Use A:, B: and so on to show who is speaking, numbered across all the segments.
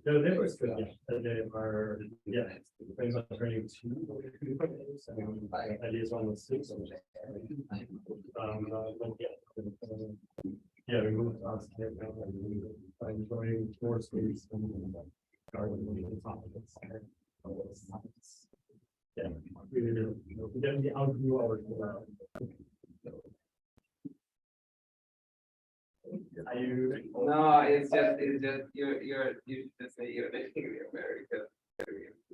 A: No, they were good. Yeah. They are, yeah, things are turning to ideas on the six. Yeah, we moved on. I'm going towards space and yeah, we definitely outgrew our. Are you?
B: No, it's just you just say you're very good.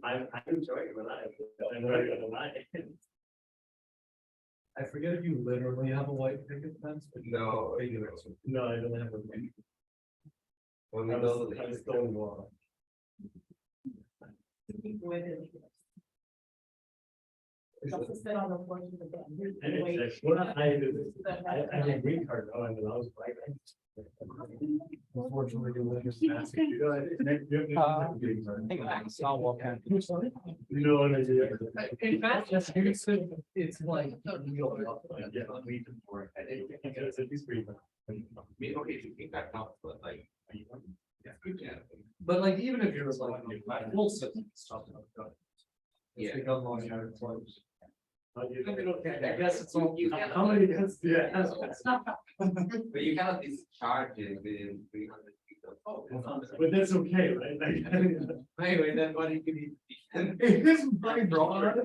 A: I'm enjoying my life. I'm enjoying my life. I forget if you literally have a white picket fence, but
B: No,
A: no, I don't have a.
B: when we
A: I
B: go
A: was stone wall. I have a green card now, and I was like, unfortunately, you live in you know what I do?
C: In fact, it's like.
B: okay, you think that counts, but like. Yeah.
A: But like, even if you're like, full system stuff.
B: Yeah.
A: I guess it's all. How many does, yeah.
B: But you cannot discharge it within 300 feet of.
A: But that's okay, right?
B: Anyway, then what do you need?
A: It is my broad.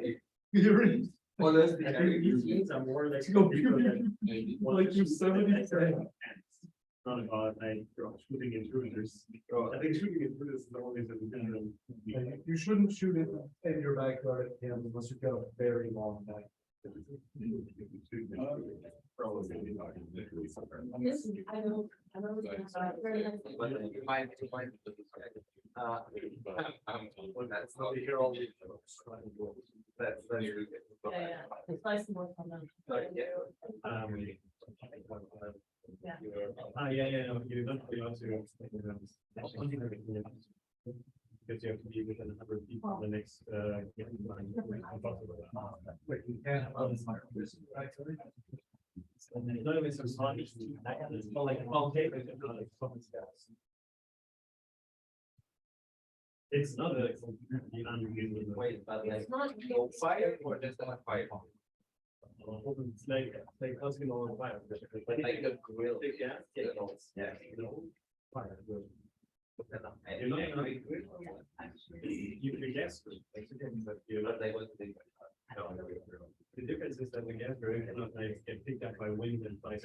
B: Well, that's
A: I think these things are more like. Like you 70. Not about like shooting intruders. I think shooting intruders is always a general. You shouldn't shoot it in your backyard unless you've got a very long back.
B: That's not here all. That's really good.
C: It's nice to work on them.
A: Yeah. Yeah. No, you don't want to. Because you have to be within a number of people in the next. It's not a.
B: Wait, but like
C: It's not.
B: no fire or just not fire?
A: It's like husking on fire.
B: Like a grill.
A: Yeah.
B: Yeah.
A: Fire.
B: You're not gonna be good.
A: You can guess. But you're not.
B: But they was the.
A: The difference is that the gas burner cannot like get picked up by wind and by.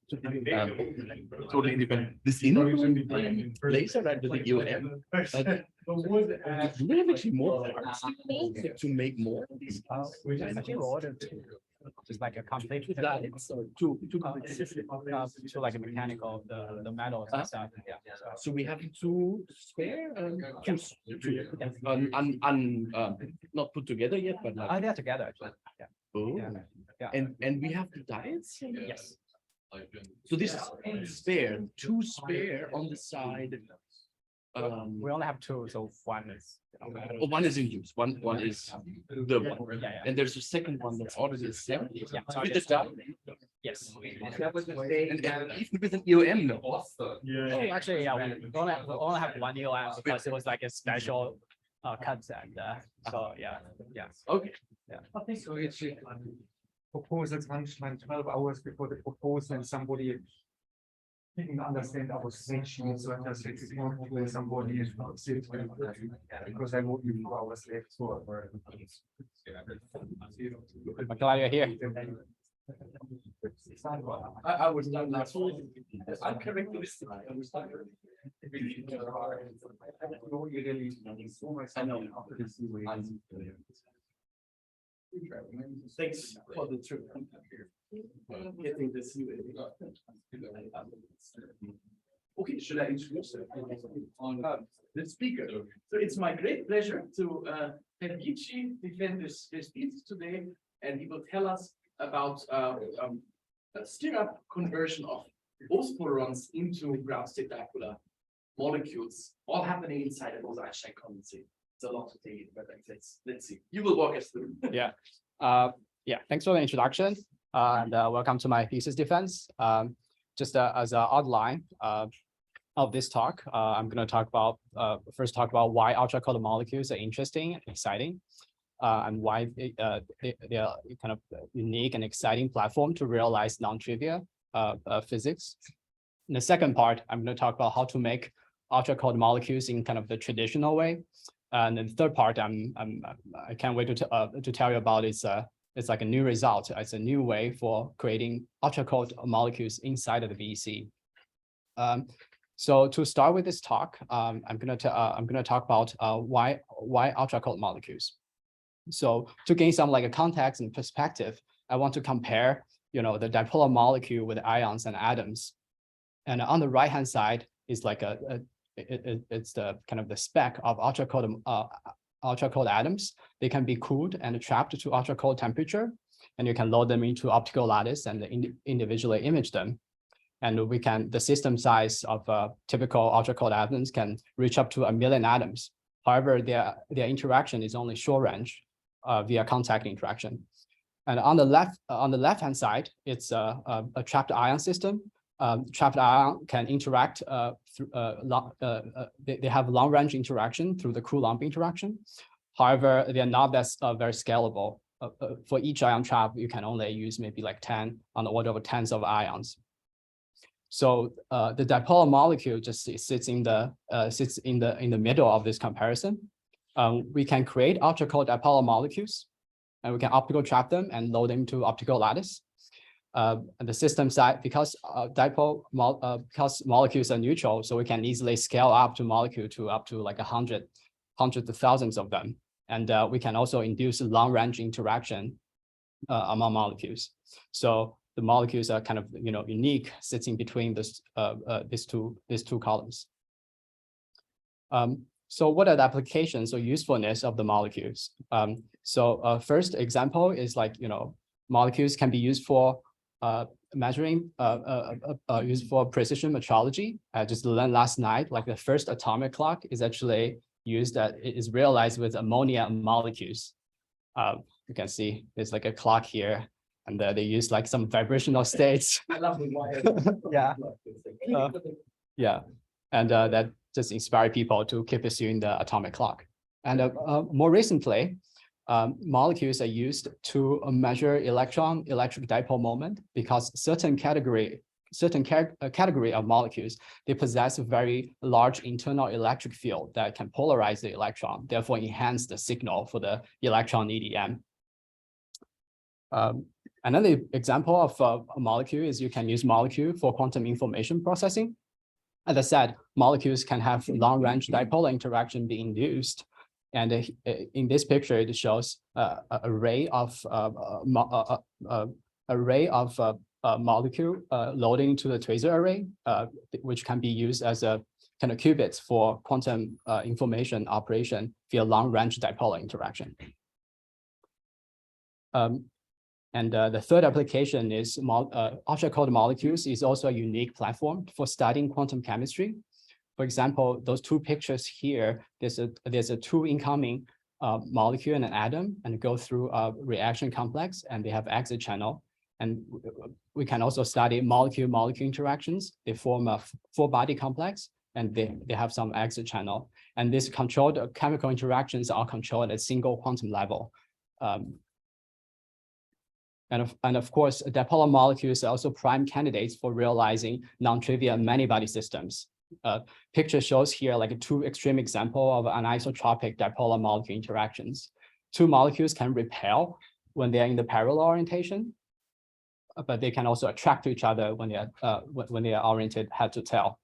D: Totally independent. This laser right with the UM. Do we have actually more parts to make more of these?
A: Which is
E: Just like a complete
D: So two
E: to like a mechanical the metals and stuff. Yeah.
D: So we have two spare not put together yet, but like
E: They're together actually. Yeah.
D: oh.
E: Yeah.
D: And we have the diets.
E: Yes.
D: So this is spare, two spare on the side.
E: We only have two, so one is.
D: One is in use. One is the one.
E: Yeah.
D: And there's a second one that's already assembled.
E: Yeah.
D: With the die.
E: Yes.
B: That was the
D: And
B: same.
D: even with an EOM no.
A: yeah.
E: Oh, actually, yeah, we only have one UM because it was like a special concept. So yeah.
D: Okay.
F: So it's proposals run 12 hours before the proposal, and somebody didn't understand our spreadsheet, so I just said it's not when somebody is not sitting because I moved you 4 hours late. So
E: I'm glad you're here.
D: I was done last week. I'm characteristic. I know. Thanks for the trip. Getting this. Okay, should I introduce the speaker? So it's my great pleasure to have Gichi defend his thesis today, and he will tell us about stir-up conversion of Bose into ground state dipolar molecules, all happening inside a Bose Einstein condensate. It's a lot to take in, but let's see. You will walk us through.
E: Yeah. Thanks for the introduction. And welcome to my thesis defense. Just as an outline, of this talk, I'm going to talk about first talk about why ultra cold molecules are interesting and exciting, and why they are kind of unique and exciting platform to realize non-trivial physics. In the second part, I'm going to talk about how to make ultra cold molecules in kind of the traditional way. And then the third part, I can't wait to tell you about is it's like a new result. It's a new way for creating ultra cold molecules inside of the VEC. So to start with this talk, I'm gonna talk about why ultra cold molecules. So to gain some like a context and perspective, I want to compare the dipolar molecule with ions and atoms. And on the right hand side is like it's the kind of the spec of ultra cold atoms. They can be cooled and trapped to ultra cold temperature, and you can load them into optical lattice and individually image them. And the system size of typical ultra cold atoms can reach up to 1 million atoms. However, their interaction is only short range via contact interaction. And on the left hand side, it's a trapped ion system. Trapped ion can interact they have long range interaction through the Coulomb interaction. However, they are not that very scalable. For each ion trap, you can only use maybe like 10 on the order of tens of ions. So the dipolar molecule just sits in the middle of this comparison. We can create ultra cold dipolar molecules, and we can optical trap them and load them to optical lattice. And the system side, because molecules are neutral, so we can easily scale up to like hundreds of thousands of them. And we can also induce long range interaction among molecules. So the molecules are kind of unique, sitting between these two columns. So what are the applications or usefulness of the molecules? So first example is like molecules can be used for measuring, used for precision metrology. I just learned last night, like the first atomic clock is actually used it is realized with ammonia molecules. You can see there's like a clock here, and they use like some vibrational states. Yeah. Yeah. And that just inspire people to keep pursuing the atomic clock. And more recently, molecules are used to measure electric dipole moment, because certain category of molecules, they possess a very large internal electric field that can polarize the electron, therefore enhance the signal for the electron EDM. Another example of a molecule is you can use molecule for quantum information processing. As I said, molecules can have long-range dipolar interaction being induced. And in this picture, it shows an array of molecule loading to the tracer array, which can be used as a kind of qubits for quantum information operation via long-range dipolar interaction. And the third application is ultra cold molecules is also a unique platform for studying quantum chemistry. For example, those two pictures here, there's a two incoming molecule and an atom, and go through a reaction complex, and they have exit channel. And we can also study molecule-molecule interactions. They form a four-body complex, and they have some exit channel. And these controlled chemical interactions are controlled at single quantum level. And of course, dipolar molecules are also prime candidates for realizing non-trivial many-body systems. Picture shows here like a two extreme example of anisotropic dipolar molecule interactions. Two molecules can repel when they are in the parallel orientation, but they can also attract to each other when they are oriented head to tail.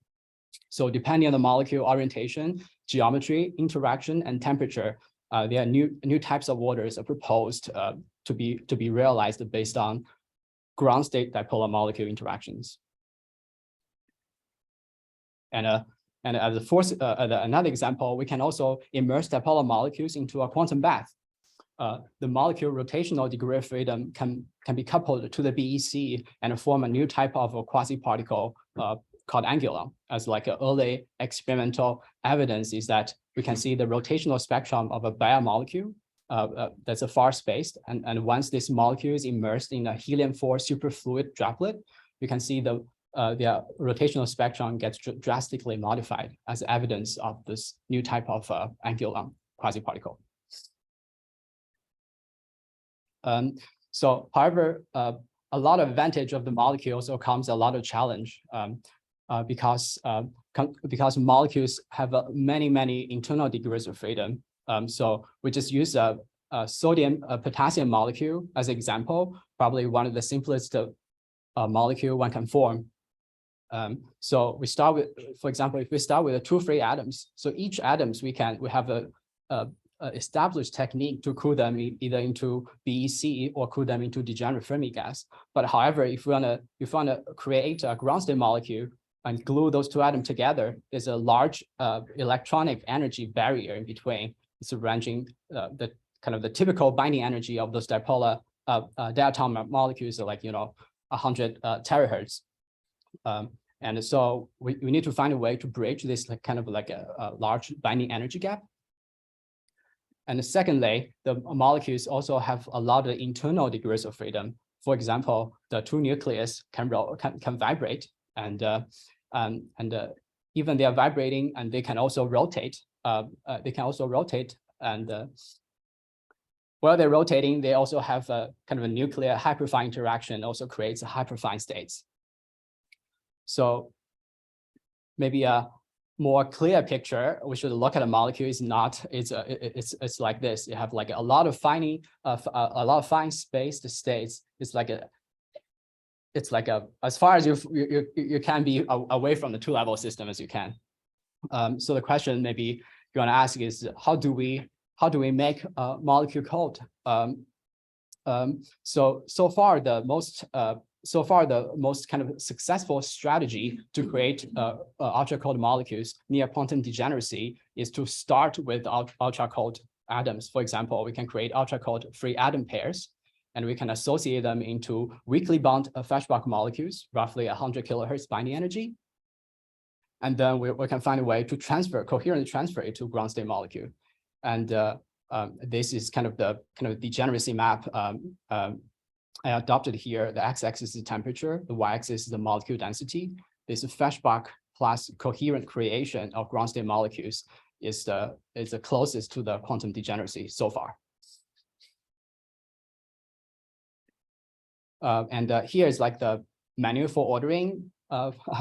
E: So depending on the molecule orientation, geometry, interaction, and temperature, there are new types of orders are proposed to be realized based on ground state dipolar molecule interactions. And as a fourth, another example, we can also immerse dipolar molecules into a quantum bath. The molecule rotational degree of freedom can be coupled to the BEC and form a new type of a quasi-particle called angular. As like an early experimental evidence is that we can see the rotational spectrum of a biomolecule that's a far-spaced. And once this molecule is immersed in a helium-4 superfluid droplet, you can see the their rotational spectrum gets drastically modified as evidence of this new type of angular quasi-particle. So, however, a lot of advantage of the molecule also comes a lot of challenge because molecules have many internal degrees of freedom. So we just use a sodium potassium molecule as an example, probably one of the simplest molecule one can form. So we start with, for example, if we start with 2 free atoms, so each atoms we have a established technique to cool them either into BEC or cool them into degenerate Fermi gas. But however, if we want to create a ground state molecule and glue those 2 atoms together, there's a large electronic energy barrier in between. It's ranging the typical binding energy of those dipolar diatomic molecules are like 100 terahertz. And so we need to find a way to bridge this kind of like a large binding energy gap. And secondly, the molecules also have a lot of internal degrees of freedom. For example, the 2 nucleus can vibrate, and even they are vibrating, and they can also rotate. And while they're rotating, they also have a kind of a nuclear hyperfine interaction, also creates a hyperfine states. So maybe a more clear picture we should look at a molecule is not it's like this. You have like a lot of fine spaced states. It's like as far as you can be away from the 2-level system as you can. So the question maybe you want to ask is how do we make a molecule cold? So far the most kind of successful strategy to create ultra cold molecules near quantum degeneracy is to start with ultra cold atoms. For example, we can create ultra cold free atom pairs, and we can associate them into weakly bound Feshbach molecules, roughly 100 kilohertz binding energy. And then we can find a way to coherently transfer it to ground state molecule. And this is kind of the degeneracy map I adopted here. The x-axis is the temperature, the y-axis is the molecule density. This Feshbach plus coherent creation of ground state molecules is the closest to the quantum degeneracy so far. And here is like the menu for ordering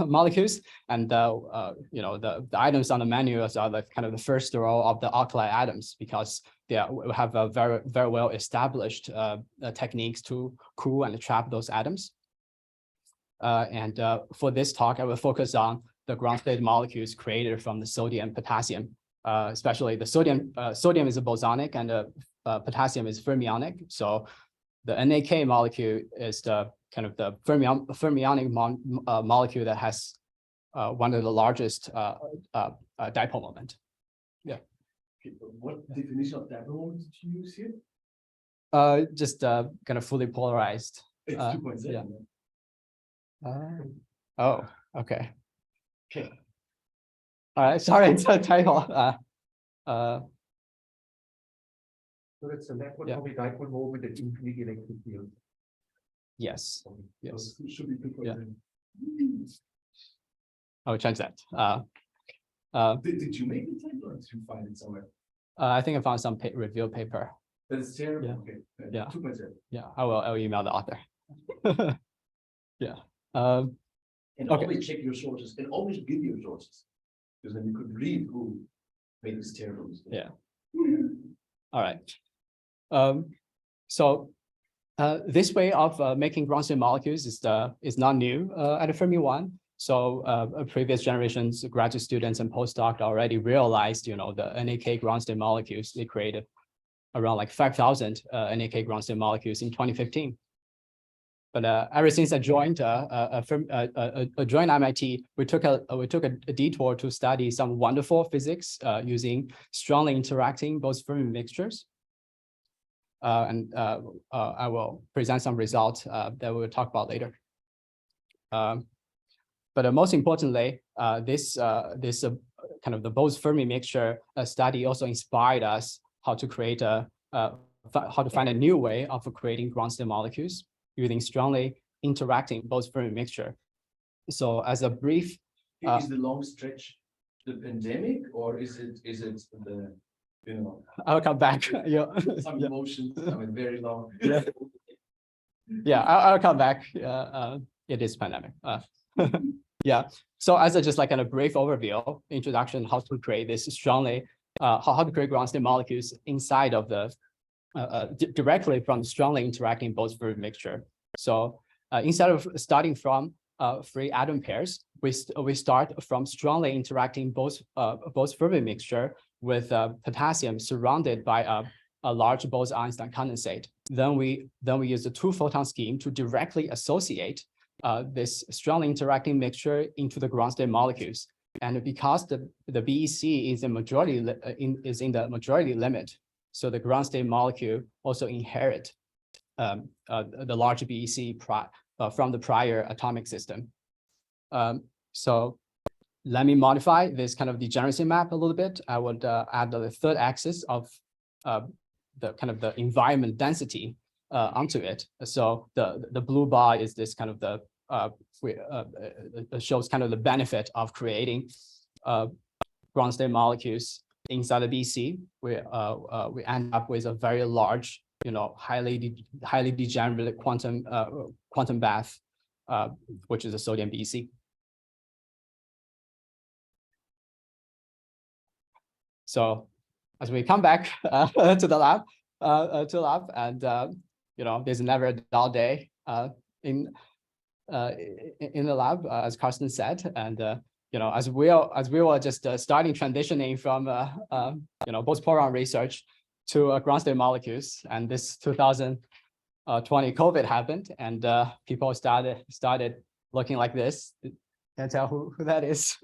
E: molecules, and the items on the menu are the kind of the first row of the alkali atoms, because they have a very well established techniques to cool and trap those atoms. And for this talk, I will focus on the ground state molecules created from the sodium potassium, especially the sodium is a bosonic and potassium is fermionic. So the NAK molecule is the kind of the fermionic molecule that has one of the largest dipole moment. Yeah.
A: Okay, what definition of dipole moment did you use here?
E: Just kind of fully polarized.
A: It's 2.7.
E: Yeah. Oh, okay.
A: Okay.
E: All right. Sorry, it's a title.
F: So that's a laboratory dipole moment at infinite electric field.
E: Yes. Yes.
A: So it should be 2.7.
E: Yeah. I'll change that.
A: Did you make the table or did you find it somewhere?
E: I think I found some review paper.
A: That is terrible.
E: Yeah.
A: Okay.
E: Yeah.
A: 2.7.
E: Yeah, I'll email the author. Yeah.
A: And
E: Okay.
A: always check your sources and always give your sources, because then you could read who made this terrible mistake.
E: Yeah. All right. So this way of making ground state molecules is not new at the Fermi one. So previous generations, graduate students and postdocs already realized, the NAK ground state molecules. They created around like 5,000 NAK ground state molecules in 2015. But ever since I joined MIT, we took a detour to study some wonderful physics using strongly interacting Bose Fermi mixtures. And I will present some results that we'll talk about later. But most importantly, this kind of the Bose Fermi mixture study also inspired us how to create how to find a new way of creating ground state molecules using strongly interacting Bose Fermi mixture. So as a brief,
D: Is the long stretch the pandemic, or is it the, you know,
E: I'll come back. Yeah,
D: some emotions, I mean, very long.
E: yeah, yeah. I'll come back. It is pandemic. Yeah. So as a just like a brief overview, introduction, how to create this strongly, how to create ground state molecules inside of the directly from strongly interacting Bose fluid mixture. So instead of starting from free atom pairs, we start from strongly interacting Bose fluid mixture with potassium surrounded by a large Bose Einstein condensate. Then we use the two photon scheme to directly associate this strongly interacting mixture into the ground state molecules. And because the BEC is in the majority limit, so the ground state molecule also inherit the large BEC from the prior atomic system. So let me modify this kind of degeneracy map a little bit. I would add the third axis of the kind of the environment density onto it. So the blue bar is this kind of the shows kind of the benefit of creating ground state molecules inside the BC. We end up with a very large, highly degenerate quantum bath, which is a sodium BC. So as we come back to the lab, and there's never a dull day in the lab, as Carsten said, and as we were just starting transitioning from post-program research to ground state molecules, and this 2020 COVID happened, and people started looking like this. Can't tell who that is.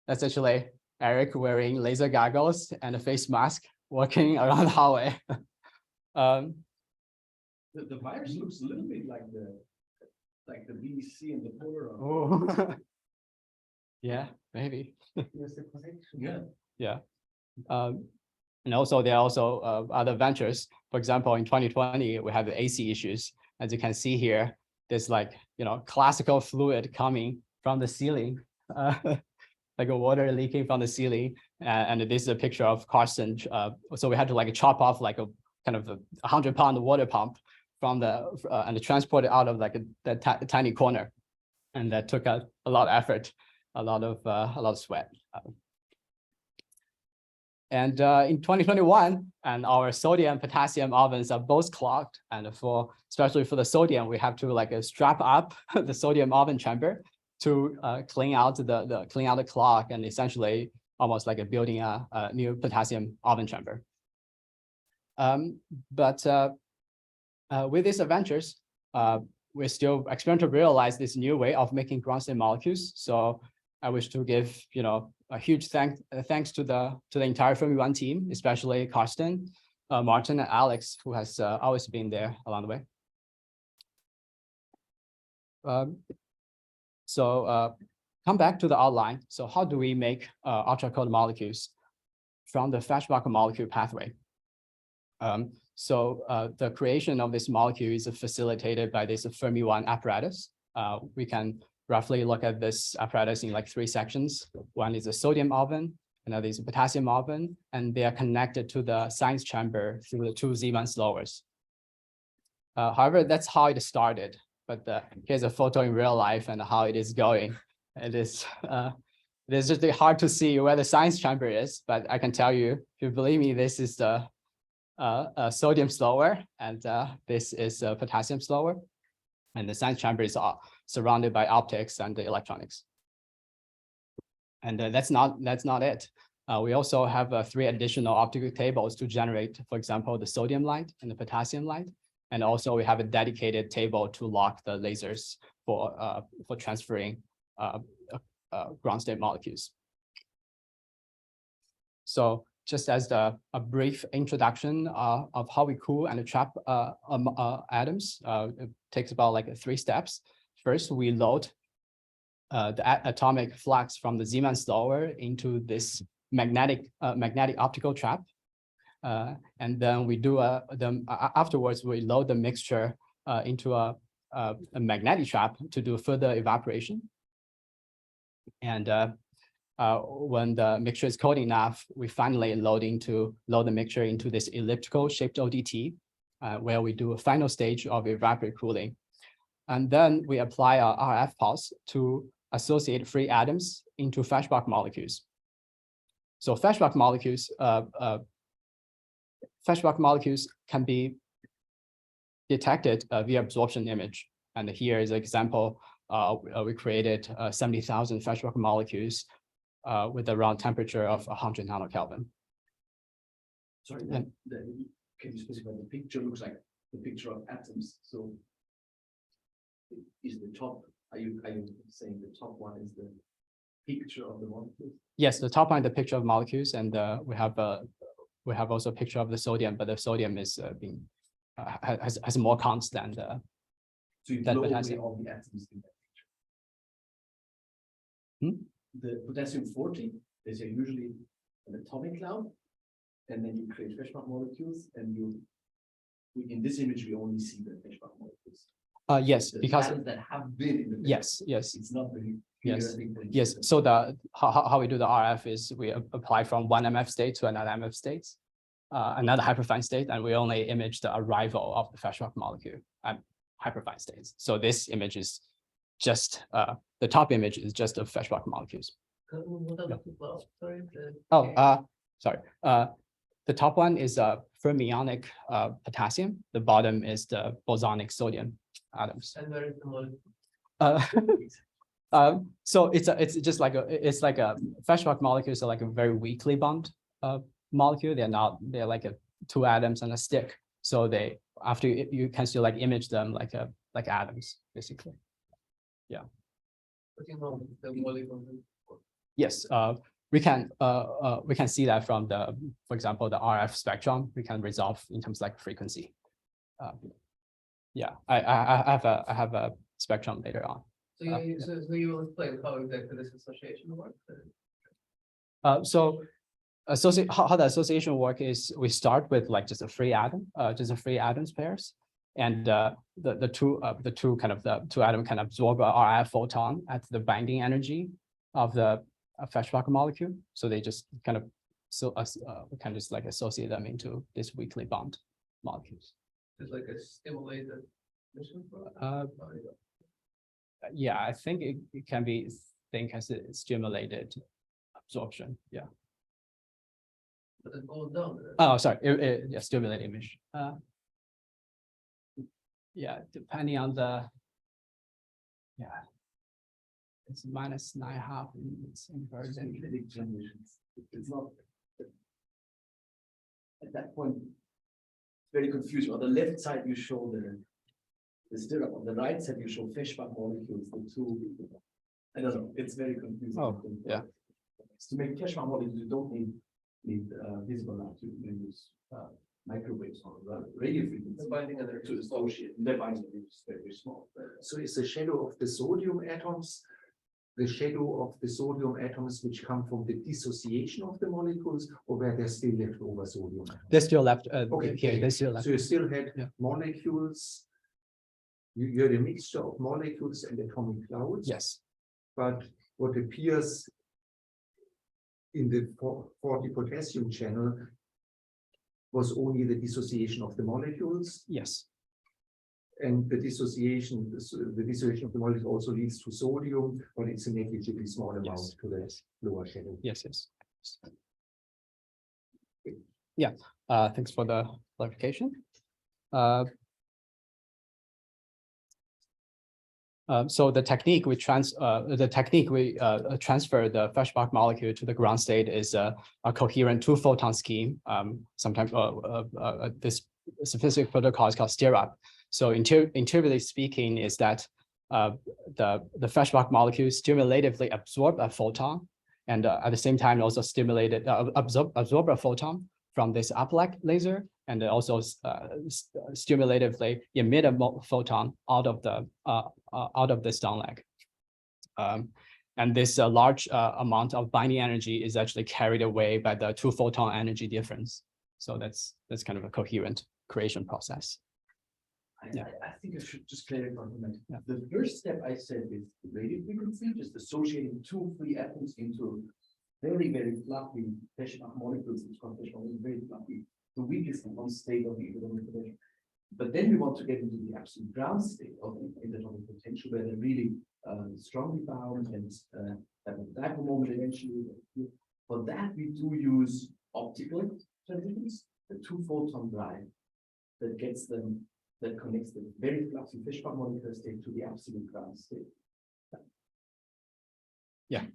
E: That's actually Eric wearing laser goggles and a face mask walking around the hallway.
D: The virus looks a little bit like the BEC and the polar.
E: Oh. Yeah, maybe.
D: Yeah.
E: Yeah. And also there are also other ventures. For example, in 2020, we have the AC issues. As you can see here, there's classical fluid coming from the ceiling, like a water leaking from the ceiling. And this is a picture of Carsten. So we had to chop off a kind of a 100-pound water pump from and transport it out of the tiny corner. And that took a lot of effort, a lot of sweat. And in 2021, and our sodium potassium ovens are both clogged. And especially for the sodium, we have to strap up the sodium oven chamber to clean out the clog, and essentially almost like building a new potassium oven chamber. But with these adventures, we're still experimenting to realize this new way of making ground state molecules. So I wish to give a huge thanks to the entire Fermi-1 team, especially Carsten, Martin, and Alex, who has always been there along the way. So come back to the outline. So how do we make ultra-cold molecules from the Feshbach molecule pathway? So the creation of this molecule is facilitated by this Fermi-1 apparatus. We can roughly look at this apparatus in 3 sections. One is a sodium oven, another is a potassium oven, and they are connected to the science chamber through the 2 Zeeman slowers. However, that's how it started. But here's a photo in real life and how it is going. It's just hard to see where the science chamber is, but I can tell you, if you believe me, this is the sodium slower, and this is a potassium slower. And the science chamber is surrounded by optics and the electronics. And that's not it. We also have 3 additional optical tables to generate, for example, the sodium light and the potassium light. And also we have a dedicated table to lock the lasers for transferring ground state molecules. So just as a brief introduction of how we cool and trap atoms, it takes about 3 steps. First, we load the atomic flux from the Zeeman slower into this magnetic optical trap. And then we do afterwards, we load the mixture into a magnetic trap to do further evaporation. And when the mixture is cold enough, we finally load the mixture into this elliptical shaped ODT, where we do a final stage of evaporative cooling. And then we apply our RF pulse to associate free atoms into Feshbach molecules. So Feshbach molecules can be detected via absorption image. And here is an example. We created 70,000 Feshbach molecules with around temperature of 100 nanokelvin.
D: Sorry, can you specify the picture looks like the picture of atoms? So is the top, are you saying the top one is the picture of the molecule?
E: Yes, the top line, the picture of molecules, and we have also a picture of the sodium, but the sodium is has more counts than the.
D: So you
E: that
D: blow away
E: potassium.
D: all the atoms in that picture.
E: Hmm?
D: The potassium 40 is usually an atomic cloud, and then you create Feshbach molecules, and in this image we only see the Feshbach molecules.
E: Yes,
D: The
E: because
D: atoms that have been in the
E: yes.
D: it's not really
E: Yes.
D: clear.
E: Yes, so how we do the RF is we apply from one MF state to another MF state, another hyperfine state, and we only image the arrival of the Feshbach molecule at hyperfine states. So this image is just the top image is just of Feshbach molecules. Sorry. The top one is fermionic potassium. The bottom is the bosonic sodium atoms.
C: And where is the molecule?
E: So it's just like a Feshbach molecules are like a very weakly bound molecule. They're like two atoms on a stick. So after you can still like image them like atoms basically. Yeah.
C: But you know the molecule.
E: Yes. We can see that from for example, the RF spectrum. We can resolve in terms of like frequency. Yeah, I have a spectrum later on.
C: So you will explain how exactly this association works.
E: So how the association work is we start with like just a free atoms pairs, and the two atoms can absorb a RF photon at the binding energy of the Feshbach molecule. So they just kind of we can just like associate them into this weakly bound molecules.
C: It's like a stimulated mission.
E: Yeah, I think it can be think as a stimulated absorption. Yeah.
C: But it goes down.
E: Oh, sorry. Yeah, stimulated emission. Yeah, depending on it's -9.5 it's inversion.
D: It's not at that point. It's very confusing. On the left side, you show the stirrup. On the right side, you show Feshbach molecules. The two. I don't know. It's very confusing.
E: Oh, yeah.
D: To make Feshbach molecules, you don't need visible light. You can use microwaves or radio frequency
C: The binding energy
D: to associate. The binding energy is very small.
F: So is the shadow of the sodium atoms the shadow of the sodium atoms which come from the dissociation of the molecules, or were there still left over sodium atoms?
E: They're still left
F: Okay,
E: here. They're still left.
F: So you still had
E: Yeah.
F: molecules. You had a mixture of molecules and atomic clouds.
E: Yes.
F: But what appears in the 40 potassium channel was only the dissociation of the molecules.
E: Yes.
F: And the dissociation of the molecule also leads to sodium, but it's a negligibly small amount
E: Yes.
F: to the lower shadow.
E: Yes. Yeah. Thanks for the clarification. So the technique we transfer the Feshbach molecule to the ground state is a coherent two-photon scheme. Sometimes this sophisticated protocol is called stirrup. So intuitively speaking, is that the Feshbach molecule stimulatively absorb a photon, and at the same time also absorb a photon from this uplight laser, and also stimulatively emit a photon out of this down leg. And this large amount of binding energy is actually carried away by the two photon energy difference. So that's kind of a coherent creation process.
D: I think I should just clarify on that. The first step I said is radio frequency, just associating two free atoms into very, very fluffy Feshbach molecules, which called Feshbach molecules, very fluffy, the weakest one state of the equilibrium potential. But then we want to get into the absolute ground state of the interatomic potential, where they're really strongly bound and have a dipole moment eventually. For that, we do use optical transitions, the 2-photon drive that gets them, that connects the very fluffy Feshbach molecular state to the absolute ground state.
E: Yeah.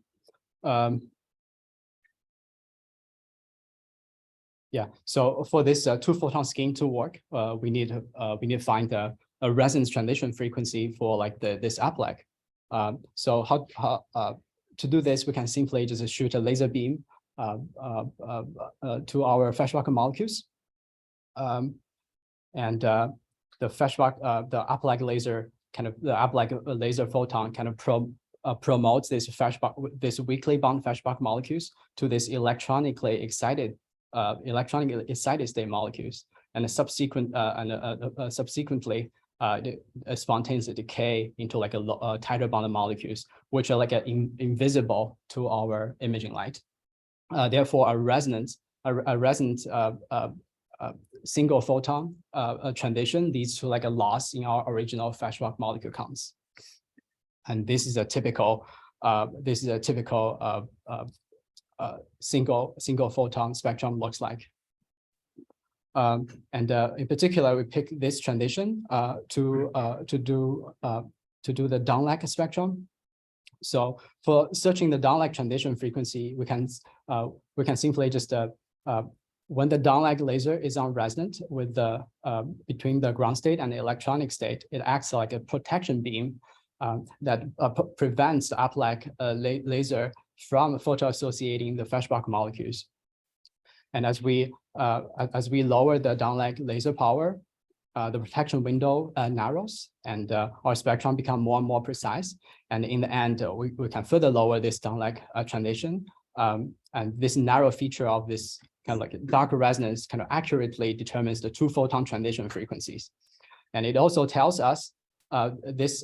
E: Yeah, so for this 2-photon scheme to work, we need to find a resonance transition frequency for like this uplink. So how to do this, we can simply just shoot a laser beam to our Feshbach molecules, and the Feshbach, the uplink laser the uplink laser photon promotes this weakly bound Feshbach molecules to this electronically excited state molecules, and subsequently spontaneous decay into like a tighter bonded molecules, which are like invisible to our imaging light. Therefore, a resonant single photon transition leads to like a loss in our original Feshbach molecule counts, and this is a typical single photon spectrum looks like. In particular, we pick this transition to do the downlink spectrum. So for searching the downlink transition frequency, we can simply just when the downlink laser is on resonant with the between the ground state and the electronic state, it acts like a protection beam that prevents the uplink laser from photoassociating the Feshbach molecules. And as we lower the downlink laser power, the protection window narrows, and our spectrum become more and more precise. And in the end, we can further lower this downlink transition. And this narrow feature of this kind of like dark resonance accurately determines the 2-photon transition frequencies. And it also tells us this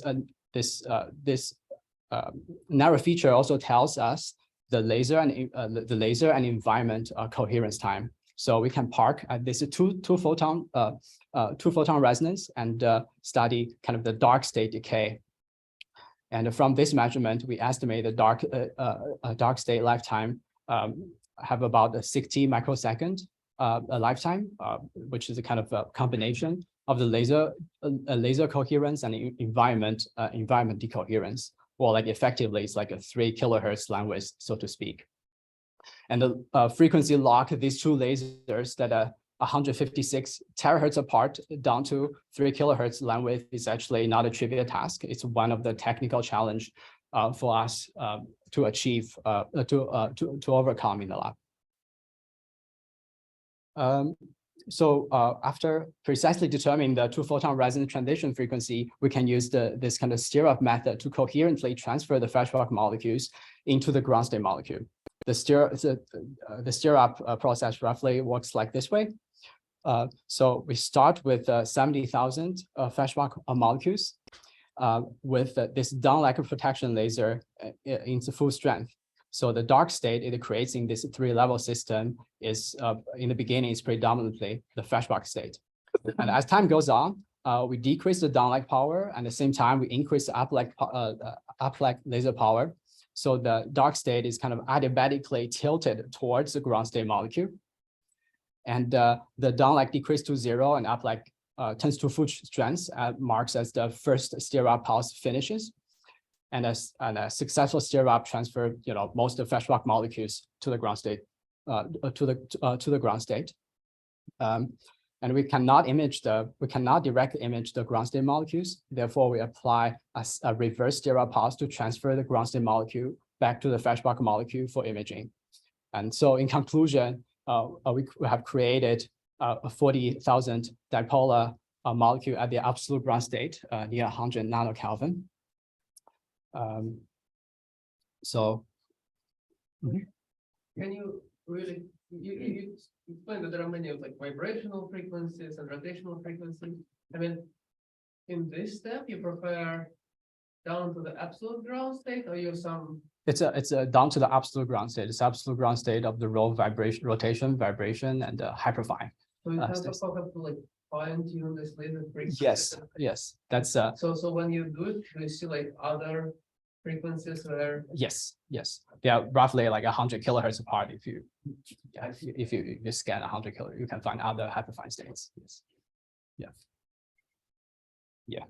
E: narrow feature also tells us the laser and environment coherence time. So we can park at this two photon resonance and study the dark state decay. And from this measurement, we estimate the dark state lifetime have about a 60 microsecond lifetime, which is a kind of a combination of the laser coherence and environment decoherence. Well, like effectively, it's like a 3 kilohertz line width, so to speak. And the frequency lock these two lasers that are 156 terahertz apart down to 3 kilohertz line width is actually not a trivial task. It's one of the technical challenge for us to achieve, to overcome in the lab. So after precisely determining the 2-photon resonance transition frequency, we can use this kind of stir-up method to coherently transfer the Feshbach molecules into the ground state molecule. The stir-up process roughly works like this way. So we start with 70,000 Feshbach molecules with this downlink protection laser into full strength. So the dark state it creates in this 3-level system is in the beginning is predominantly the Feshbach state. And as time goes on, we decrease the downlink power, and at the same time we increase the uplink laser power. So the dark state is kind of adiabatically tilted towards the ground state molecule. And the downlink decrease to 0 and uplink turns to full strength, marks as the first stir-up pulse finishes. And a successful stir-up transfer, most of the Feshbach molecules to the ground state, to the ground state. And we cannot directly image the ground state molecules. Therefore, we apply a reverse stir-up pulse to transfer the ground state molecule back to the Feshbach molecule for imaging. And so, in conclusion, we have created a 40,000 dipolar molecule at the absolute ground state near 100 nanokelvin.
C: Can you really, you explained that there are many like vibrational frequencies and rotational frequencies. I mean, in this step, you prefer down to the absolute ground state or use some,
E: It's a down to the absolute ground state. It's absolute ground state of the rotation, vibration, and hyperfine.
C: so you have to
E: states.
C: like fine tune this laser frequency?
E: Yes, that's
C: So when you do it, do you see like other frequencies where,
E: yes. They are roughly like 100 kilohertz apart. If you scan 100 kilohertz, you can find other hyperfine states. Yes. Yeah.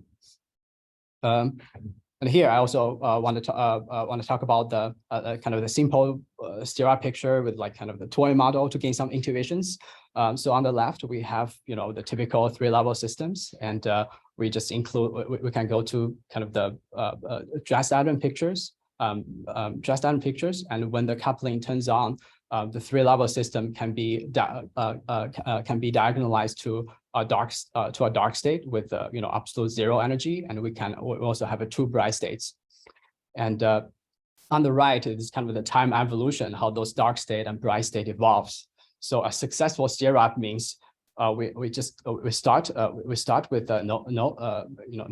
E: And here I also want to talk about the kind of the simple Stira picture with like kind of the toy model to gain some intuitions. So on the left we have the typical 3-level systems, and we just include we can go to kind of the Just atom pictures, and when the coupling turns on, the 3-level system can be diagonalized to a dark state with absolute 0 energy, and we also have 2 bright states. And on the right is kind of the time evolution, how those dark state and bright state evolves. So a successful Stira means we start with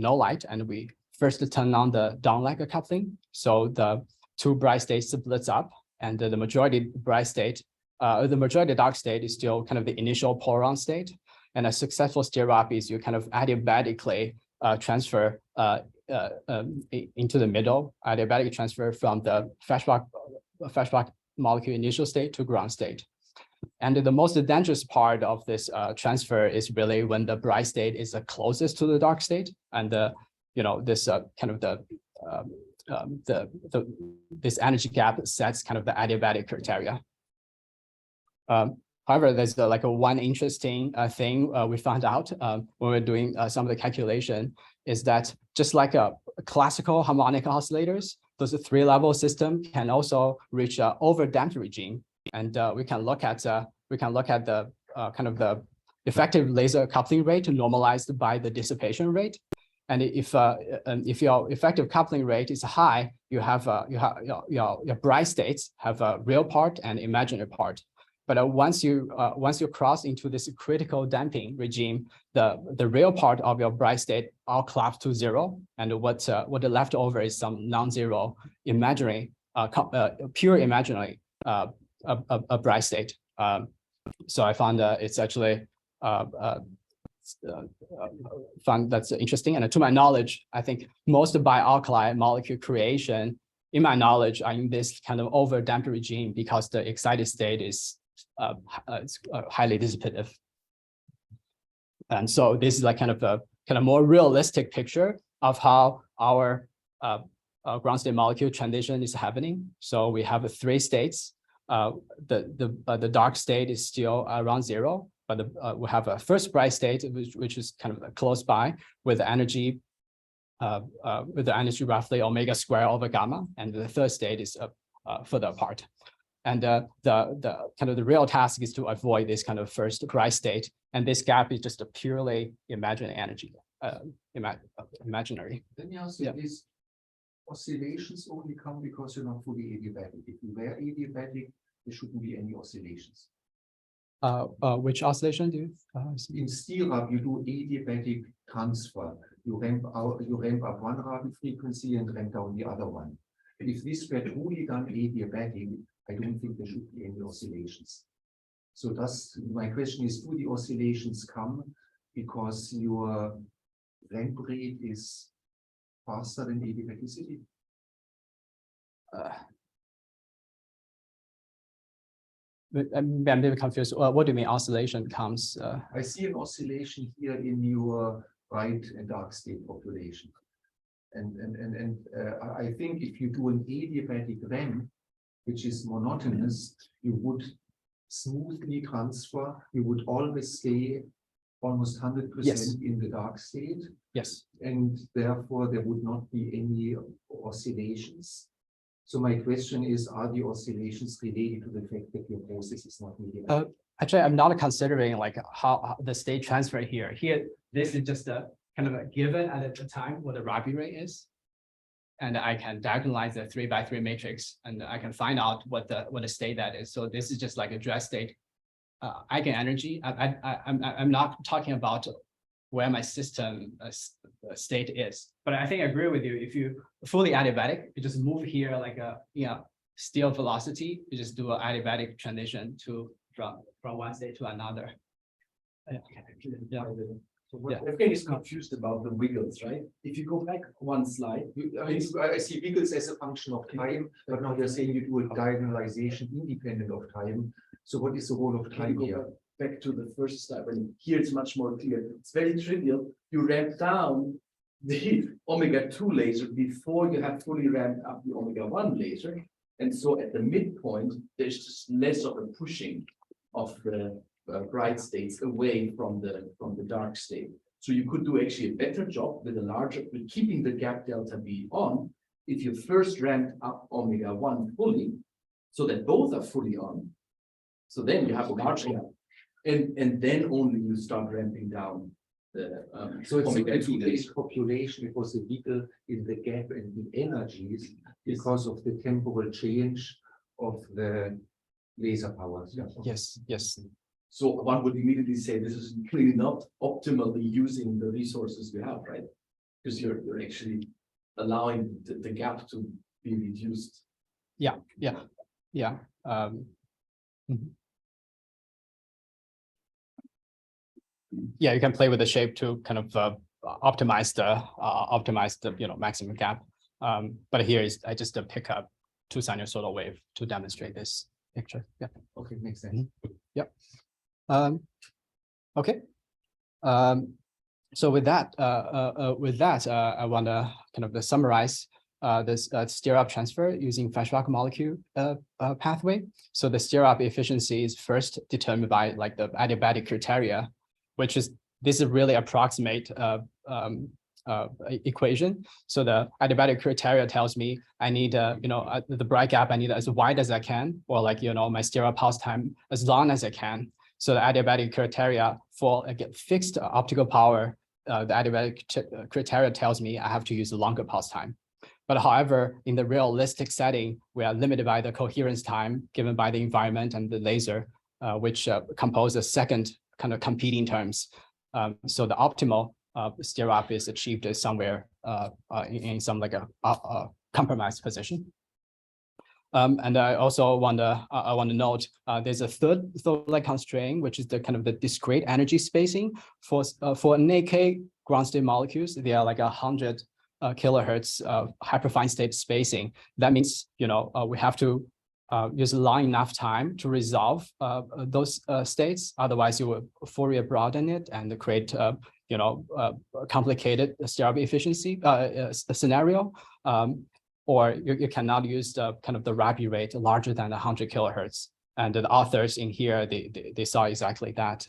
E: no light, and we first turn on the down-leg coupling. So the 2 bright states splits up, and the majority dark state is still kind of the initial Poron state. And a successful Stira is you kind of adiabatically transfer into the middle, adiabatic transfer from the Feshbach molecule initial state to ground state. And the most dangerous part of this transfer is really when the bright state is the closest to the dark state, and this this energy gap sets kind of the adiabatic criteria. However, there's like one interesting thing we found out when we're doing some of the calculation, is that just like classical harmonic oscillators, those 3-level system can also reach an overdamped regime, and we can look at the kind of the effective laser coupling rate normalized by the dissipation rate. And if your effective coupling rate is high, you have your bright states have a real part and imaginary part. But once you cross into this critical damping regime, the real part of your bright state all collapse to 0, and what the left over is some non-zero imaginary, pure imaginary a bright state. So I found it's actually found that's interesting. And to my knowledge, I think most bialkali molecule creation, in my knowledge, are in this kind of overdamped regime because the excited state is it's highly dissipative. And so this is like kind of a more realistic picture of how our ground state molecule transition is happening. So we have 3 states. The dark state is still around 0, but we have a first bright state which is kind of close by with the energy roughly omega square over gamma, and the third state is further apart. And the kind of the real task is to avoid this kind of first bright state, and this gap is just a purely imaginary energy, imaginary.
F: Then you also these oscillations only come because you're not fully adiabatic. If you were adiabatic, there shouldn't be any oscillations.
E: Which oscillation do you?
F: In Stira, you do adiabatic transfer. You ramp up one Rabi frequency and ramp down the other one. If this were truly done adiabatic, I don't think there should be any oscillations. So my question is, do the oscillations come because your ramp rate is faster than adiabaticity?
E: I'm a bit confused. What do you mean oscillation comes?
F: I see an oscillation here in your bright and dark state population. And I think if you do an adiabatic ramp, which is monotonous, you would smoothly transfer, you would always stay almost 100% in the dark state.
E: Yes.
F: And therefore there would not be any oscillations. So my question is, are the oscillations related to the fact that your process is not medium?
E: Actually, I'm not considering like how the state transfer here. Here, this is just a kind of a given at the time what the Rabi rate is. And I can diagonalize the 3x3 matrix, and I can find out what the state that is. So this is just like a dress state eigenenergy. I'm not talking about where my system state is. But I think I agree with you. If you fully adiabatic, you just move here like a steel velocity. You just do an adiabatic transition from one state to another. Yeah.
D: So Wolfgang is confused about the wiggles, right? If you go back one slide.
F: I see wiggles as a function of time, but now you're saying you do a diagonalization independent of time. So what is the role of time here?
D: Back to the first slide, and here it's much more clear. It's very trivial. You ramp down the omega-2 laser before you have fully ramped up the omega-1 laser. And so at the midpoint, there's just less of a pushing of the bright states away from the dark state. So you could do actually a better job with keeping the gap delta B on if you first ramped up omega-1 fully, so that both are fully on. So then you have a large gap, and then only you start ramping down the
F: So it's a
D: omega-2
F: two-phase population because the wiggle in the gap and the energies because of the temporal change of the laser powers. Yeah.
E: Yes.
D: So one would immediately say this is really not optimally using the resources we have, right? Because you're actually allowing the gap to be reduced.
E: Yeah. Mhm. Yeah, you can play with the shape to kind of optimize the maximum gap. But here is I just pick up two sinusoidal wave to demonstrate this picture. Yeah.
F: Okay, makes sense.
E: Yep. Okay. So with that, I want to kind of summarize this stirrup transfer using Feshbach molecule pathway. So the stirrup efficiency is first determined by like the adiabatic criteria, which is this is really approximate equation. So the adiabatic criteria tells me I need the bright gap I need as wide as I can, or like my stirrup pulse time as long as I can. So the adiabatic criteria for fixed optical power, the adiabatic criteria tells me I have to use a longer pulse time. But however, in the realistic setting, we are limited by the coherence time given by the environment and the laser, which compose a second kind of competing terms. So the optimal stirrup is achieved somewhere in some like a compromised position. And I also want to note there's a third like constraint, which is the kind of the discrete energy spacing for naked ground state molecules. They are like 100 kilohertz hyperfine state spacing. That means we have to use long enough time to resolve those states. Otherwise, you will Fourier broaden it and create complicated stirrup efficiency scenario. Or you cannot use the kind of the Rabi rate larger than 100 kilohertz. And the authors in here, they saw exactly that.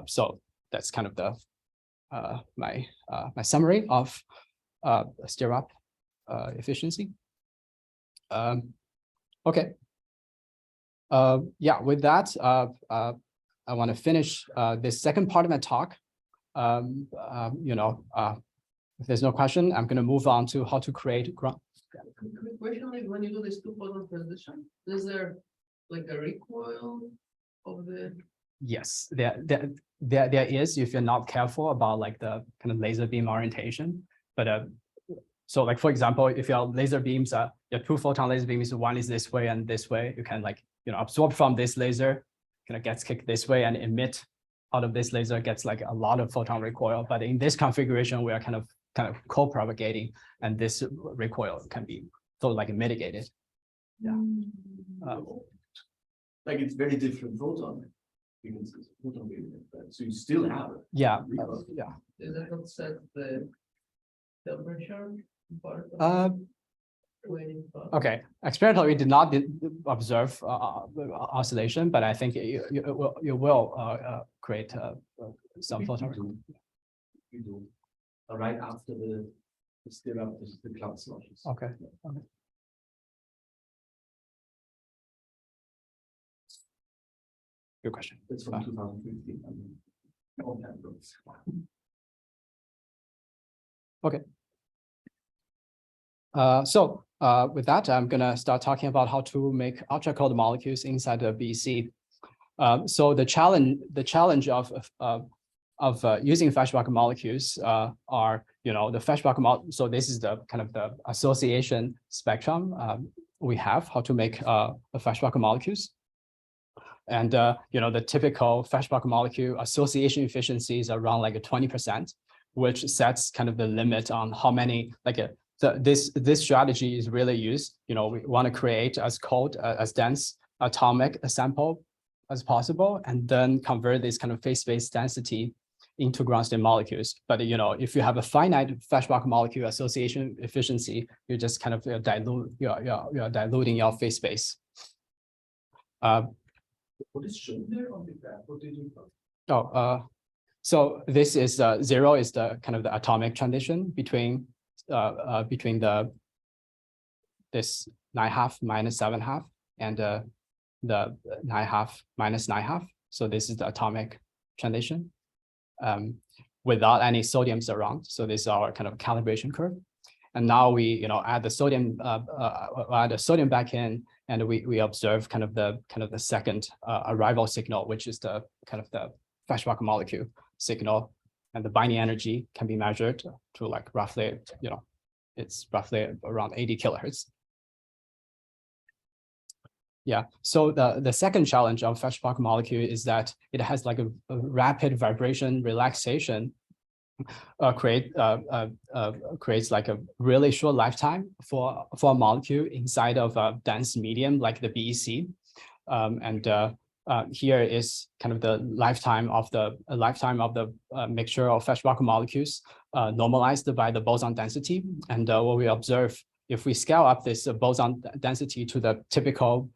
E: So that's kind of the my summary of stirrup efficiency. Okay. Yeah, with that, I want to finish this second part of my talk. If there's no question, I'm going to move on to how to create ground.
C: Quick question, like when you do this two-photon transition, is there like a recoil of the?
E: Yes, there is if you're not careful about like the kind of laser beam orientation. But so like for example, if your laser beams are your two-photon laser beams, one is this way and this way, you can like absorb from this laser, kind of gets kicked this way and emit out of this laser gets like a lot of photon recoil. But in this configuration, we are kind of co-propagating, and this recoil can be so like mitigated. Yeah.
D: Like it's very different photon. Because it's photon wavelength, so you still have it.
E: Yeah.
C: Does that not set the temperature part?
E: Okay. Experimentally, we did not observe oscillation, but I think you will create some photon.
D: We do. Right after the stirrup, the cloud sloshes.
E: Okay. Good question.
D: That's from 2015. All that goes.
E: Okay. So with that, I'm gonna start talking about how to make ultra-cold molecules inside the BC. So the challenge of using Feshbach molecules are, the Feshbach so this is the kind of the association spectrum we have how to make the Feshbach molecules. And the typical Feshbach molecule association efficiency is around like 20%, which sets kind of the limit on how many this strategy is really used. We want to create as cold, as dense atomic sample as possible, and then convert this kind of phase space density into ground state molecules. But if you have a finite Feshbach molecule association efficiency, you just kind of you're diluting your phase space.
D: What is shown there on the graph? What did you?
E: So this is 0 is the kind of the atomic transition between this 9½ minus 7½ and the 9½ minus 9½. So this is the atomic transition without any sodiums around. So this is our kind of calibration curve. And now we add the sodium back in, and we observe kind of the second arrival signal, which is the kind of the Feshbach molecule signal, and the binding energy can be measured to like roughly, it's roughly around 80 kilohertz. Yeah, so the second challenge of Feshbach molecule is that it has like a rapid vibration relaxation, creates like a really short lifetime for a molecule inside of a dense medium like the BEC. Here is kind of the lifetime of the mixture of Feshbach molecules normalized by the boson density. And what we observe, if we scale up this boson density to the typical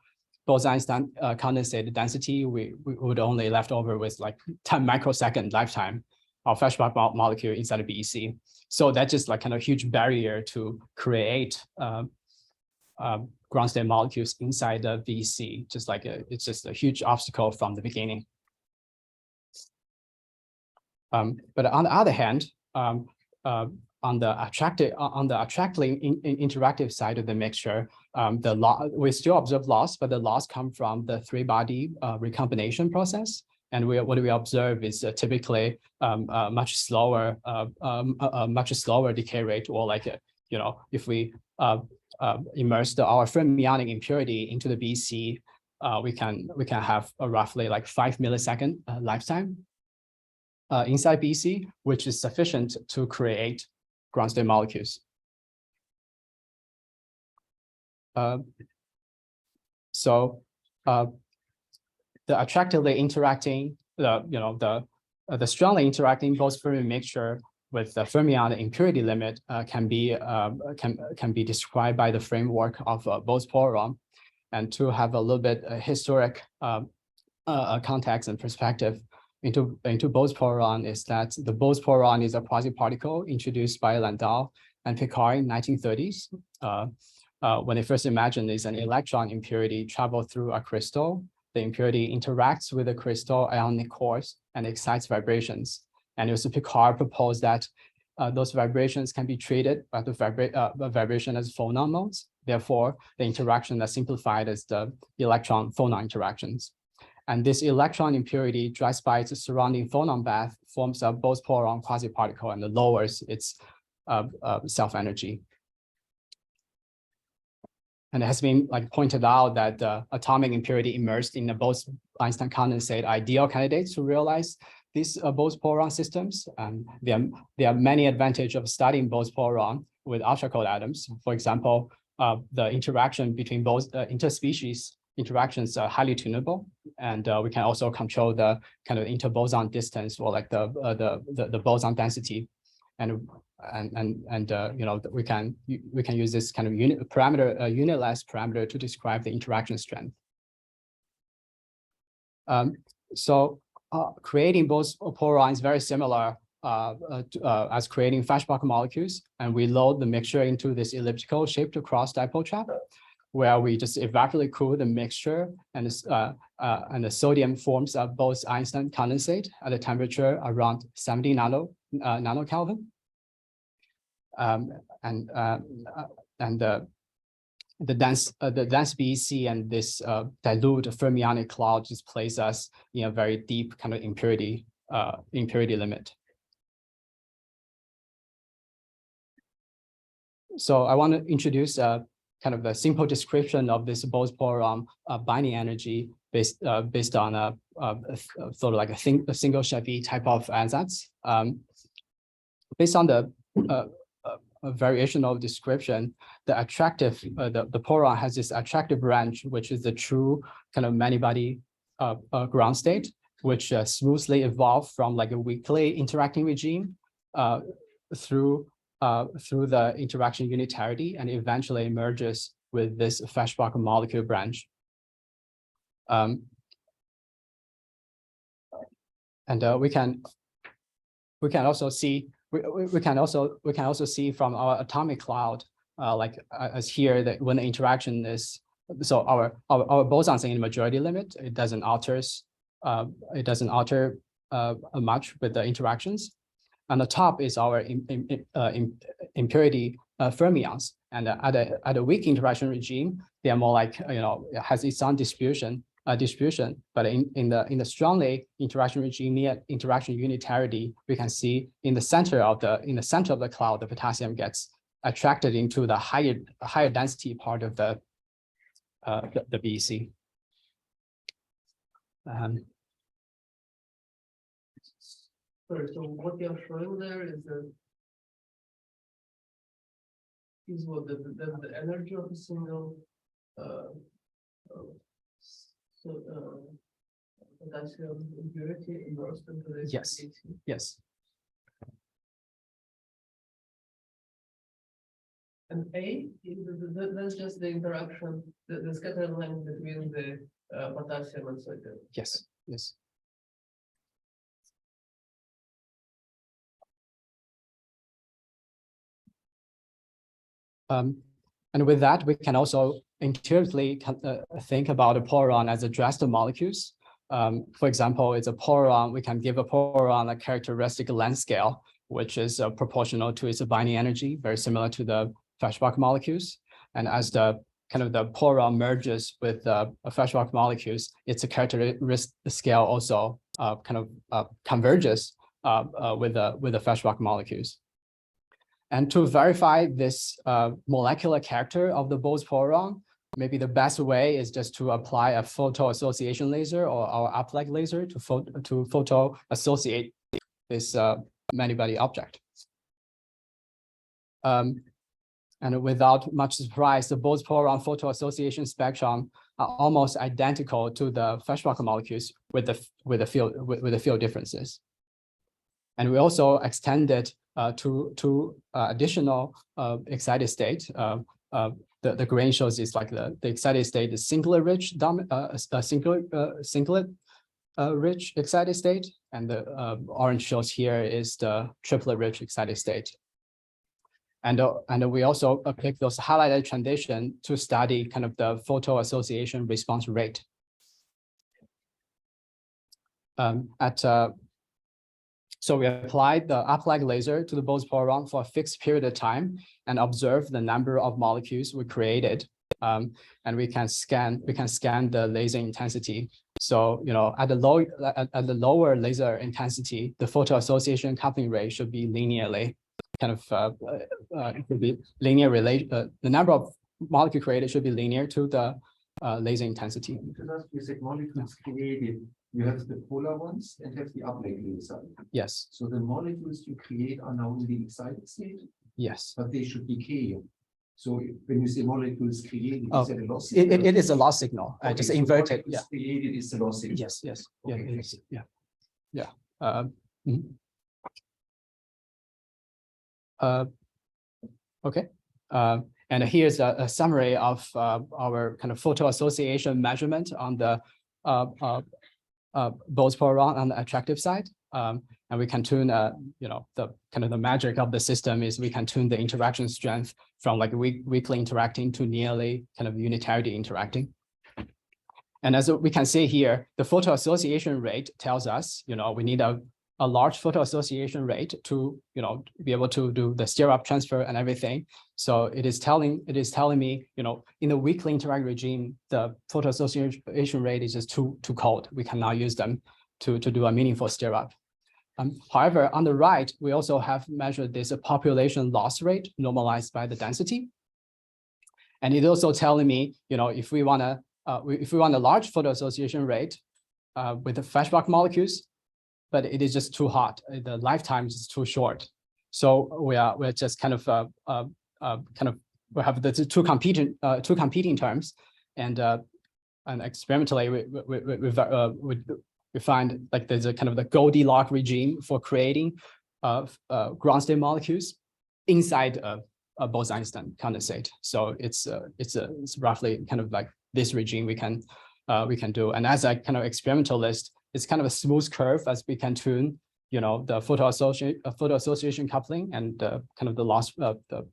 E: Bose Einstein condensate density, we would only left over with like 10 microsecond lifetime of Feshbach molecule inside of BEC. So that's just like kind of huge barrier to create ground state molecules inside the BEC. Just like it's just a huge obstacle from the beginning. But on the other hand, on the attractly interactive side of the mixture, we still observe loss, but the loss come from the 3-body recombination process. And what we observe is typically a much slower decay rate, or like if we immerse our fermionic impurity into the BEC, we can have a roughly like 5 millisecond lifetime inside BEC, which is sufficient to create ground state molecules. The attractively interacting, the strongly interacting Bose fermion mixture with the fermionic impurity limit can be described by the framework of Bose boron. And to have a little bit historic context and perspective into Bose boron is that the Bose boron is a quasi-particle introduced by Landau and Picard in 1930s. When they first imagined is an electron impurity travel through a crystal. The impurity interacts with the crystal ionic cores and excites vibrations. And it was Picard proposed that those vibrations can be treated by the vibration as phonon modes. Therefore, the interaction that's simplified as the electron-phonon interactions. And this electron impurity drives by its surrounding phonon bath, forms a Bose boron quasi-particle, and lowers its self-energy. And it has been like pointed out that the atomic impurity immersed in the Bose Einstein condensate ideal candidates to realize these Bose boron systems. There are many advantages of studying Bose boron with ultra-cold atoms. For example, the interaction between both interspecies interactions are highly tunable, and we can also control the kind of interboson distance, or like the boson density, and we can use this kind of unitless parameter to describe the interaction strength. Creating Bose boron is very similar as creating Feshbach molecules, and we load the mixture into this elliptical shaped cross dipole trap, where we just evaporate cool the mixture, and the sodium forms a Bose Einstein condensate at a temperature around 70 nanokelvin. The dense BEC and this dilute fermionic cloud just place us in a very deep kind of impurity impurity limit. So I want to introduce kind of a simple description of this Bose-Poron binding energy based on a sort of like a single Chevy type of ansatz. Based on the variational description, the attractive the poron has this attractive branch, which is the true kind of many-body ground state, which smoothly evolved from like a weakly interacting regime through the interaction unitarity and eventually emerges with this Feshbach molecule branch. And we can also see we can also see from our atomic cloud, like as here, that when the interaction is, so our bosons in the majority limit, it doesn't alter much with the interactions. On the top is our impurity fermions, and at a weak interaction regime, they are more like, it has its own distribution. But in the strongly interaction regime near interaction unitarity, we can see in the center of the cloud, the potassium gets attracted into the higher density part of the BEC.
C: Sorry, so what you're showing there is what the energy of a single potassium impurity immersed into this.
E: Yes.
C: BEC.
E: Yes.
C: And A, that's just the interaction, the scattering length between the potassium and sodium.
E: Yes. Yes. And with that, we can also intuitively think about a poron as addressed molecules. For example, it's a poron. We can give a poron a characteristic length scale, which is proportional to its binding energy, very similar to the Feshbach molecules. And as the poron merges with the Feshbach molecules, its characteristic scale also converges with the Feshbach molecules. And to verify this molecular character of the Bose-Poron, maybe the best way is just to apply a photo association laser or our uplight laser to photo associate this many-body object. And without much surprise, the Bose-Poron photo association spectrum are almost identical to the Feshbach molecules with the field differences. And we also extended to additional excited state. The green shows is like the excited state is singlet rich rich excited state, and the orange shows here is the triplet rich excited state. And we also pick those highlighted transition to study kind of the photo association response rate. So we applied the uplight laser to the Bose-Poron for a fixed period of time and observe the number of molecules we created. And we can scan the laser intensity. So at the lower laser intensity, the photo association coupling rate should be linearly related. The number of molecule created should be linear to the laser intensity.
F: Because you said molecules created, you have the polar ones and have the uplight laser.
E: Yes.
F: So the molecules you create are now in the excited state,
E: Yes.
F: but they should decay. So when you say molecules created,
E: Oh,
F: is that a loss signal?
E: it is a loss signal.
F: Okay,
E: Just
F: so
E: inverted.
F: molecules created is the loss signal.
E: Yes. Yes. Yeah.
F: Okay,
E: It is. Yeah. Yeah. Okay. And here's a summary of our kind of photo association measurement on the Bose-Poron on the attractive side. And we can tune, the magic of the system is we can tune the interaction strength from like weakly interacting to nearly kind of unitarity interacting. And as we can see here, the photo association rate tells us, we need a large photo association rate to, be able to do the stirrup transfer and everything. So it is telling me, in the weakly interact regime, the photo association rate is just too cold. We cannot use them to do a meaningful stirrup. However, on the right, we also have measured this population loss rate normalized by the density. And it's also telling me, if we want a large photo association rate with the Feshbach molecules, but it is just too hot. The lifetime is too short. So we're just kind of we have the two competing terms, and experimentally we find like there's a kind of the Goldilocks regime for creating ground state molecules inside a Bose Einstein condensate. So it's roughly kind of like this regime we can do. And as a kind of experimentalist, it's kind of a smooth curve as we can tune, the photo association coupling and kind of the loss the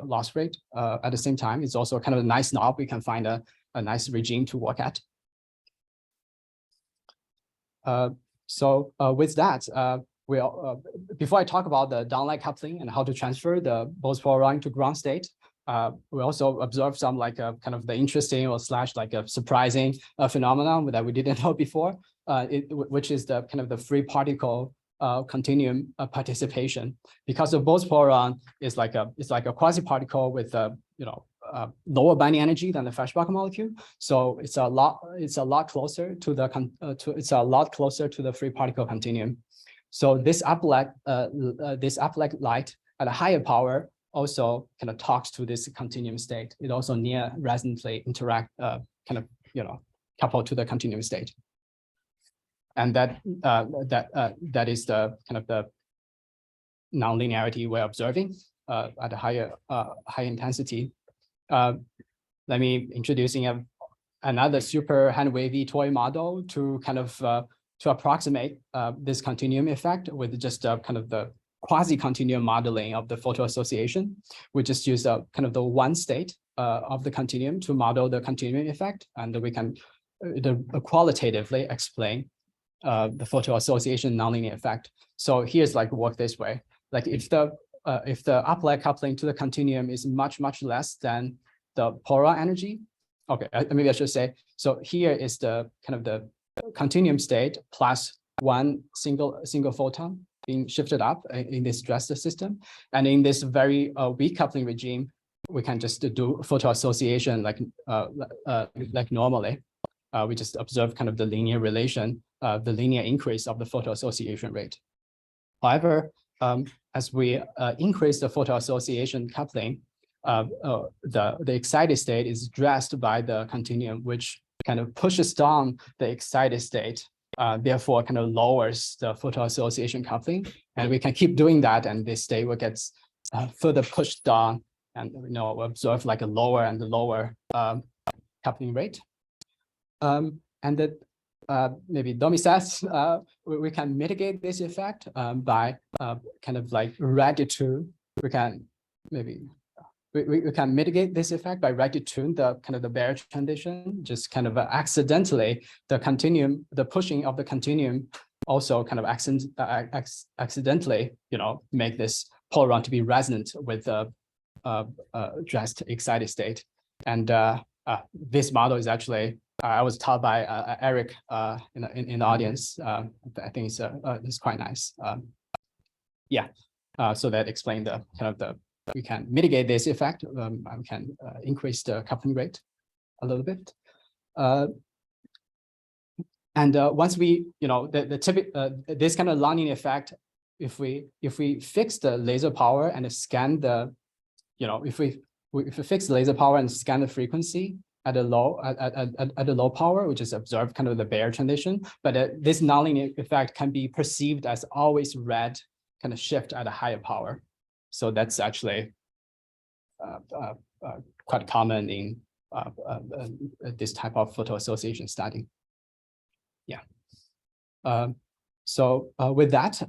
E: loss rate. At the same time, it's also kind of a nice knob. We can find a nice regime to work at. So with that, before I talk about the downlight coupling and how to transfer the Bose polaron to ground state, we also observed some like kind of the interesting or / like a surprising phenomenon that we didn't know before, which is the kind of the free particle continuum participation. Because the Bose polaron is like a quasi particle with lower binding energy than the Feshbach molecule, so it's a lot closer to the free particle continuum. So this uplight light at a higher power also kind of talks to this continuum state. It also near resonantly interact, coupled to the continuum state, and that is the kind of the nonlinearity we're observing at a high intensity. Let me introducing another super hand wavy toy model to kind of to approximate this continuum effect with just kind of the quasi-continuum modeling of the photo association. We just use kind of the one state of the continuum to model the continuum effect, and we can qualitatively explain the photo association nonlinear effect. So here's like work this way. Like if the uplight coupling to the continuum is much less than the polar energy. Okay, maybe I should say. So here is the kind of the continuum state plus one single photon being shifted up in this stressed system, and in this very weak coupling regime, we can just do photo association like normally. We just observe kind of the linear relation, the linear increase of the photo association rate. However, as we increase the photo association coupling, the excited state is dressed by the continuum, which kind of pushes down the excited state, therefore kind of lowers the photo association coupling. And we can keep doing that, and this state will get further pushed down, and observe like a lower and lower coupling rate. And that maybe Domi says we can mitigate this effect by kind of like raditune. We can mitigate this effect by raditune the kind of the barrier condition, just kind of accidentally the pushing of the continuum also kind of accidentally make this polaron to be resonant with the dressed excited state. And this model is actually I was taught by Eric in the audience. I think it's quite nice. So that explained the kind of the we can mitigate this effect. We can increase the coupling rate a little bit. And once we, the typical this kind of nonlinear effect, if we fix the laser power and scan the, if we fix the laser power and scan the frequency at a low power, which is observed kind of the Bayer condition, but this nonlinear effect can be perceived as always red kind of shift at a higher power. So that's actually quite common in this type of photo association study. Yeah. So with that,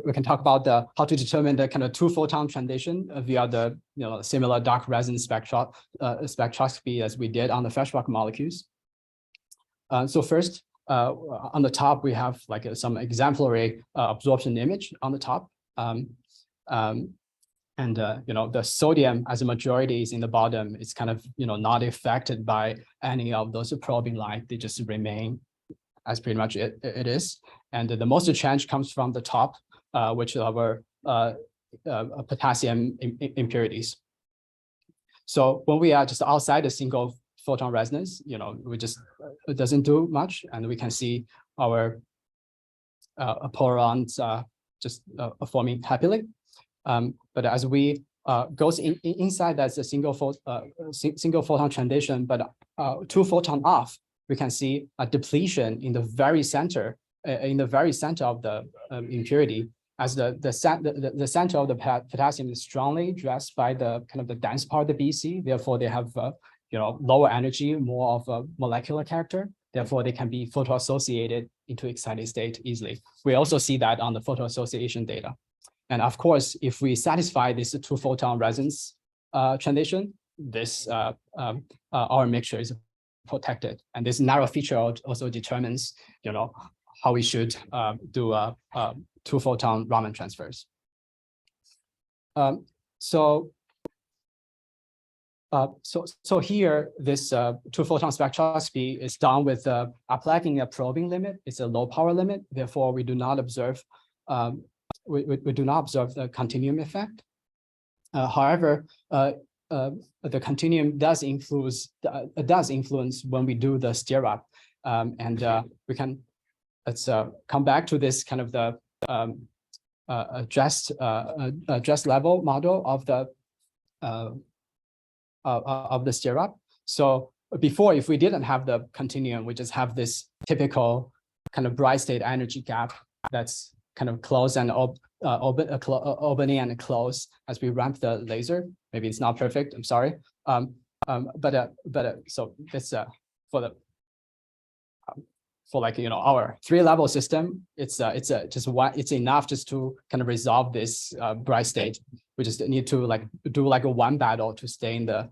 E: we can talk about how to determine the kind of two photon transition via the similar dark resonance spectroscopy as we did on the Feshbach molecules. So first, on the top, we have like some exemplary absorption image on the top. The sodium as a majority is in the bottom. It's kind of, not affected by any of those probing light. They just remain as pretty much it is. And the most change comes from the top, which is our potassium impurities. So when we are just outside the single photon resonance, we just, it doesn't do much, and we can see our porons just forming happily. But as we goes inside, that's a single photon transition, but 2 photon off, we can see a depletion in the very center, of the impurity, as the center of the potassium is strongly dressed by the kind of the dense part of the BC. Therefore, they have lower energy, more of a molecular character. Therefore, they can be photoassociated into excited state easily. We also see that on the photoassociation data. And of course, if we satisfy this 2 photon resonance transition, this our mixture is protected. And this narrow feature also determines, how we should do 2 photon Raman transfers. So here, this 2 photon spectroscopy is done with applying a probing limit. It's a low power limit. Therefore, we do not observe we do not observe the continuum effect. However, the continuum does influence when we do the stir up, and we can let's come back to this kind of the adjust level model of the stir up. So before, if we didn't have the continuum, we just have this typical kind of bright state energy gap that's kind of close and opening and close as we ramp the laser. Maybe it's not perfect, I'm sorry. So this for like our 3-level system, it's enough just to kind of resolve this bright state. We just need to do like a 1 battle to stay in the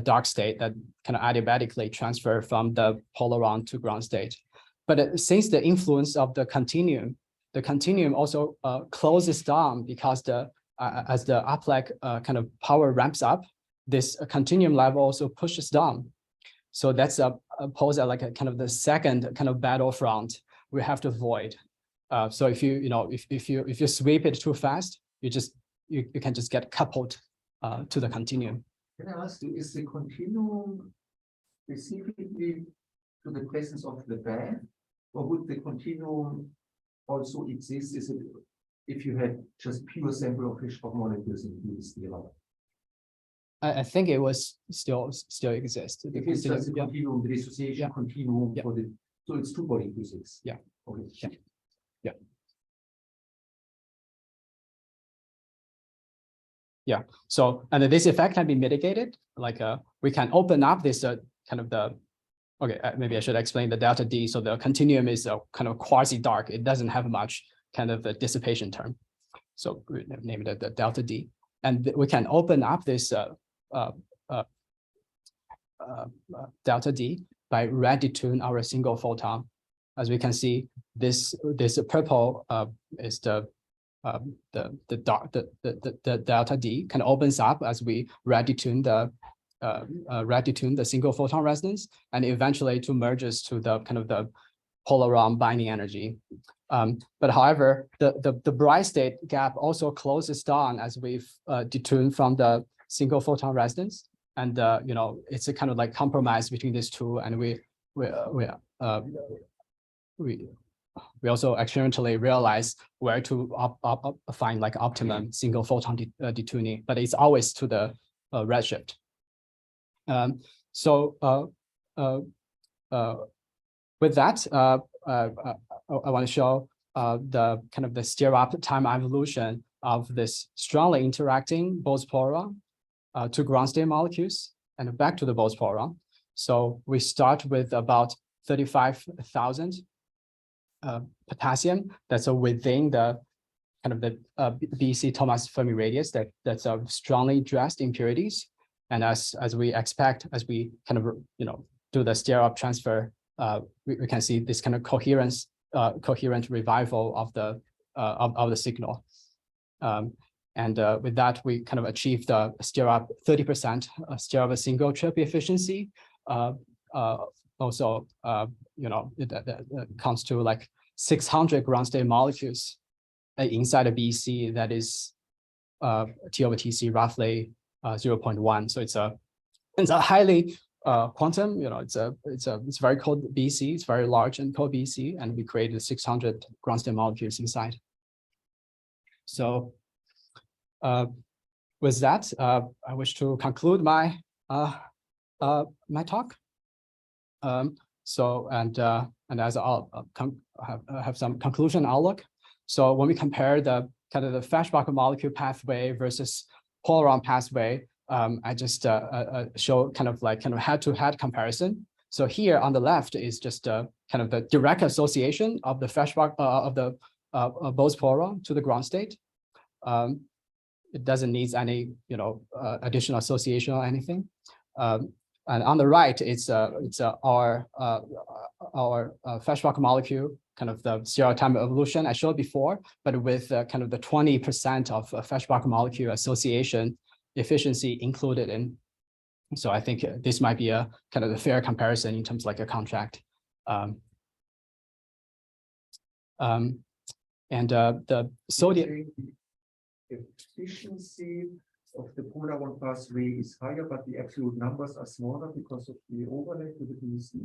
E: dark state that kind of adiabatically transfer from the polaron to ground state. But since the influence of the continuum also closes down, because as the uplink kind of power ramps up, this continuum level also pushes down. So that's pose like a kind of the second kind of battlefront we have to avoid. So if you sweep it too fast, you can just get coupled to the continuum.
F: Can I ask you, is the continuum specifically to the presence of the band, or would the continuum also exist if you had just pure sample of fish molecules in the stirrer?
E: I think it was still exists.
F: It is just a continuum, the dissociation continuum for the, so it's 2-body physics.
E: Yeah.
F: Okay.
E: Yeah. So, and this effect can be mitigated. Like we can open up this kind of the, okay, maybe I should explain the delta D. So the continuum is kind of quasi dark. It doesn't have much kind of a dissipation term. So we name it the delta D. And we can open up this delta D by red-detune our single photon. As we can see, this purple is the delta D kind of opens up as we red-detune the single photon resonance, and eventually to merges to the kind of the polaron binding energy. But however, the bright state gap also closes down as we've detuned from the single photon resonance, and it's a kind of like compromise between these two, and we also experimentally realize where to find like optimum single photon detuning, but it's always to the redshift. With that, I want to show the kind of the stir up time evolution of this strongly interacting Bose boron to ground state molecules and back to the Bose boron. So we start with about 35,000 potassium that's within the kind of the BC Thomas Fermi radius that's strongly dressed impurities. And as we expect, as we kind of do the stir up transfer, we can see this kind of coherent revival of the signal. And with that, we kind of achieve the stir up 30% stir up a single trip efficiency also, it comes to like 600 ground state molecules inside a BC that is T over TC roughly 0.1. So it's a highly quantum, it's very cold BC, it's very large and cold BC, and we created 600 ground state molecules inside. So with that, I wish to conclude my my talk. And as I'll have some conclusion outlook. So when we compare the kind of the Feshbach molecule pathway versus Polar pathway, I just show kind of head-to-head comparison. So here on the left is just kind of the direct association of the Feshbach of the Bose Polar to the ground state. It doesn't need any additional association or anything. And on the right, it's our Feshbach molecule, kind of the serial time evolution I showed before, but with kind of the 20% of Feshbach molecule association efficiency included in. So I think this might be a kind of the fair comparison in terms of like a contract. And the sodium
F: efficiency of the polar one pathway is higher, but the absolute numbers are smaller because of the overlay to the BC.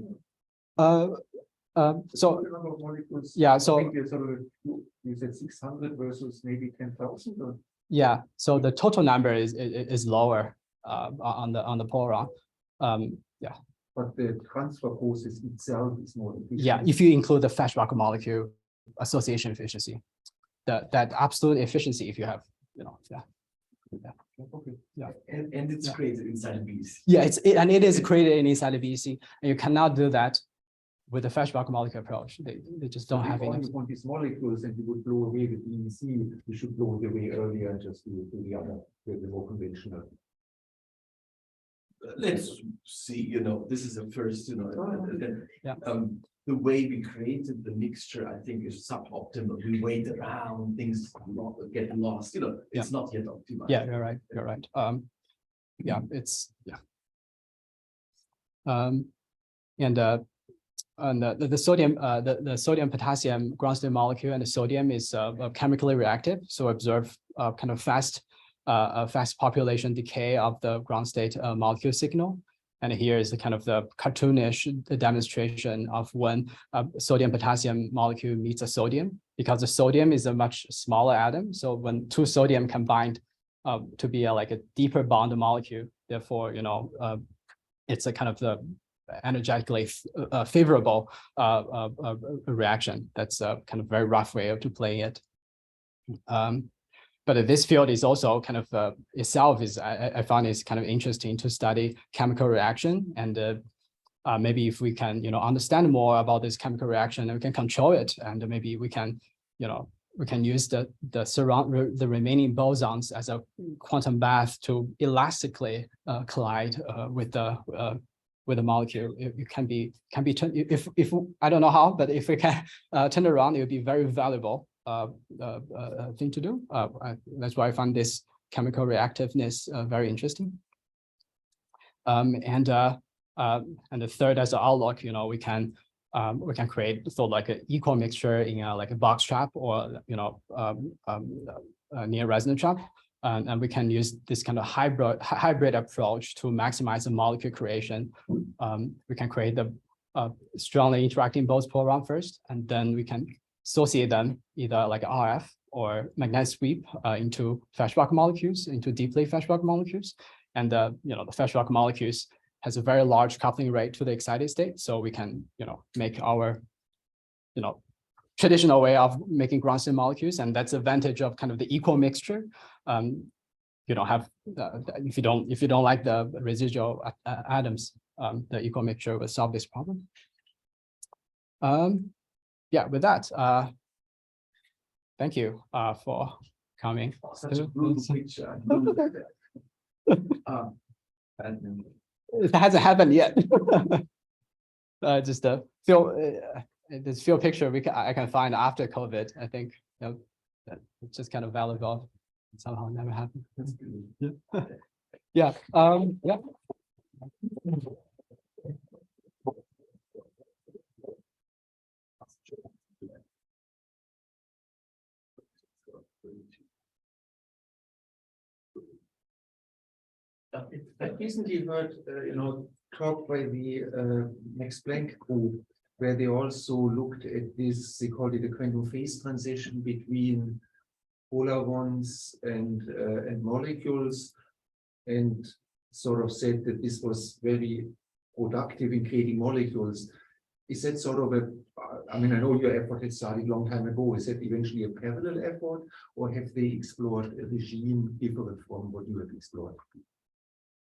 E: So
F: The number of molecules,
E: yeah,
F: I
E: so
F: think you said 600 versus maybe 10,000.
E: yeah, so the total number is lower on the polar. Yeah.
F: But the transfer process itself is more efficient.
E: Yeah, if you include the Feshbach molecule association efficiency, that absolute efficiency, if you have, yeah.
F: Okay.
E: Yeah.
G: And it's created inside a BC.
E: Yeah, it is created inside the BC, and you cannot do that with the Feshbach molecule approach. They just don't have enough.
F: If you want these molecules and you would blow away the BC, you should blow it away earlier and just do the other, the more conventional.
G: Let's see, this is the first,
E: Yeah.
G: The way we created the mixture, I think, is suboptimal. We wait around, things get lost, it's not yet optimal.
E: Yeah, you're right. You're right. Yeah, it's and the sodium, the sodium potassium ground state molecule and the sodium is chemically reactive, so observe kind of fast population decay of the ground state molecule signal. And here is the kind of the cartoonish demonstration of when sodium potassium molecule meets a sodium, because the sodium is a much smaller atom. So when two sodium combined to be like a deeper bond molecule, therefore, it's a kind of the energetically favorable reaction. That's a kind of very rough way to play it. But this field is also kind of itself is, I found it's kind of interesting to study chemical reaction, and maybe if we can, understand more about this chemical reaction, and we can control it, and maybe we can, we can use the remaining bosons as a quantum bath to elastically collide with the molecule. It can be turned, if I don't know how, but if we can turn around, it would be very valuable thing to do. That's why I find this chemical reactiveness very interesting. And the third as an outlook, we can create like an equal mixture in like a box trap or near resonance trap, and we can use this kind of hybrid approach to maximize the molecule creation. We can create the strongly interacting Bose polar first, and then we can associate them either like RF or magnetic sweep into Feshbach molecules, into deeply Feshbach molecules. And the Feshbach molecules has a very large coupling rate to the excited state. So we can, make our, traditional way of making ground state molecules. And that's the advantage of kind of the equal mixture. You don't have, if you don't like the residual atoms, the equal mixture will solve this problem. Yeah, with that, thank you for coming.
G: Such a brutal picture.
E: It hasn't happened yet. Just this field picture I can find after COVID. I think that it's just kind of valuable. Somehow never happened. Yeah. Yeah.
F: I recently heard, talk by the Max Planck group, where they also looked at this, they called it a quantum phase transition between polar bonds and molecules, and sort of said that this was very productive in creating molecules. Is that sort of a, I mean, I know your effort had started a long time ago. Is that eventually a parallel effort, or have they explored a regime different from what you have explored?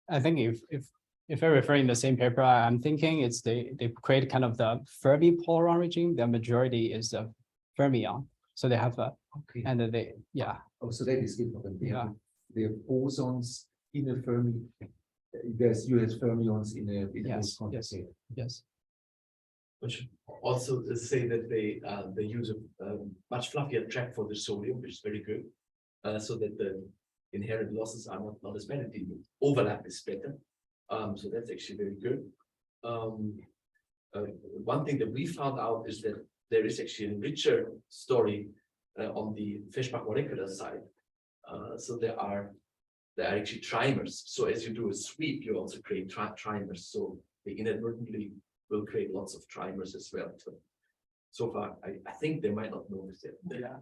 E: I think if we're referring to the same paper, I'm thinking it's they create kind of the Fermi boson regime. The majority is the fermion, so they have a
F: Okay.
E: and then they
F: Oh, so that is different.
E: Yeah.
F: They have bosons in a Fermi. There's you have fermions in a
E: Yes,
F: condensate.
E: yes.
G: Which also say that they use a much fluffier track for the sodium, which is very good. So that the inherent losses are not as bad. The overlap is better. So that's actually very good. One thing that we found out is that there is actually a richer story on the Feshbach molecular side. So there are actually trimers. So as you do a sweep, you also create trimers. So they inadvertently will create lots of trimers as well. So far, I think they might not notice it.
E: Yeah.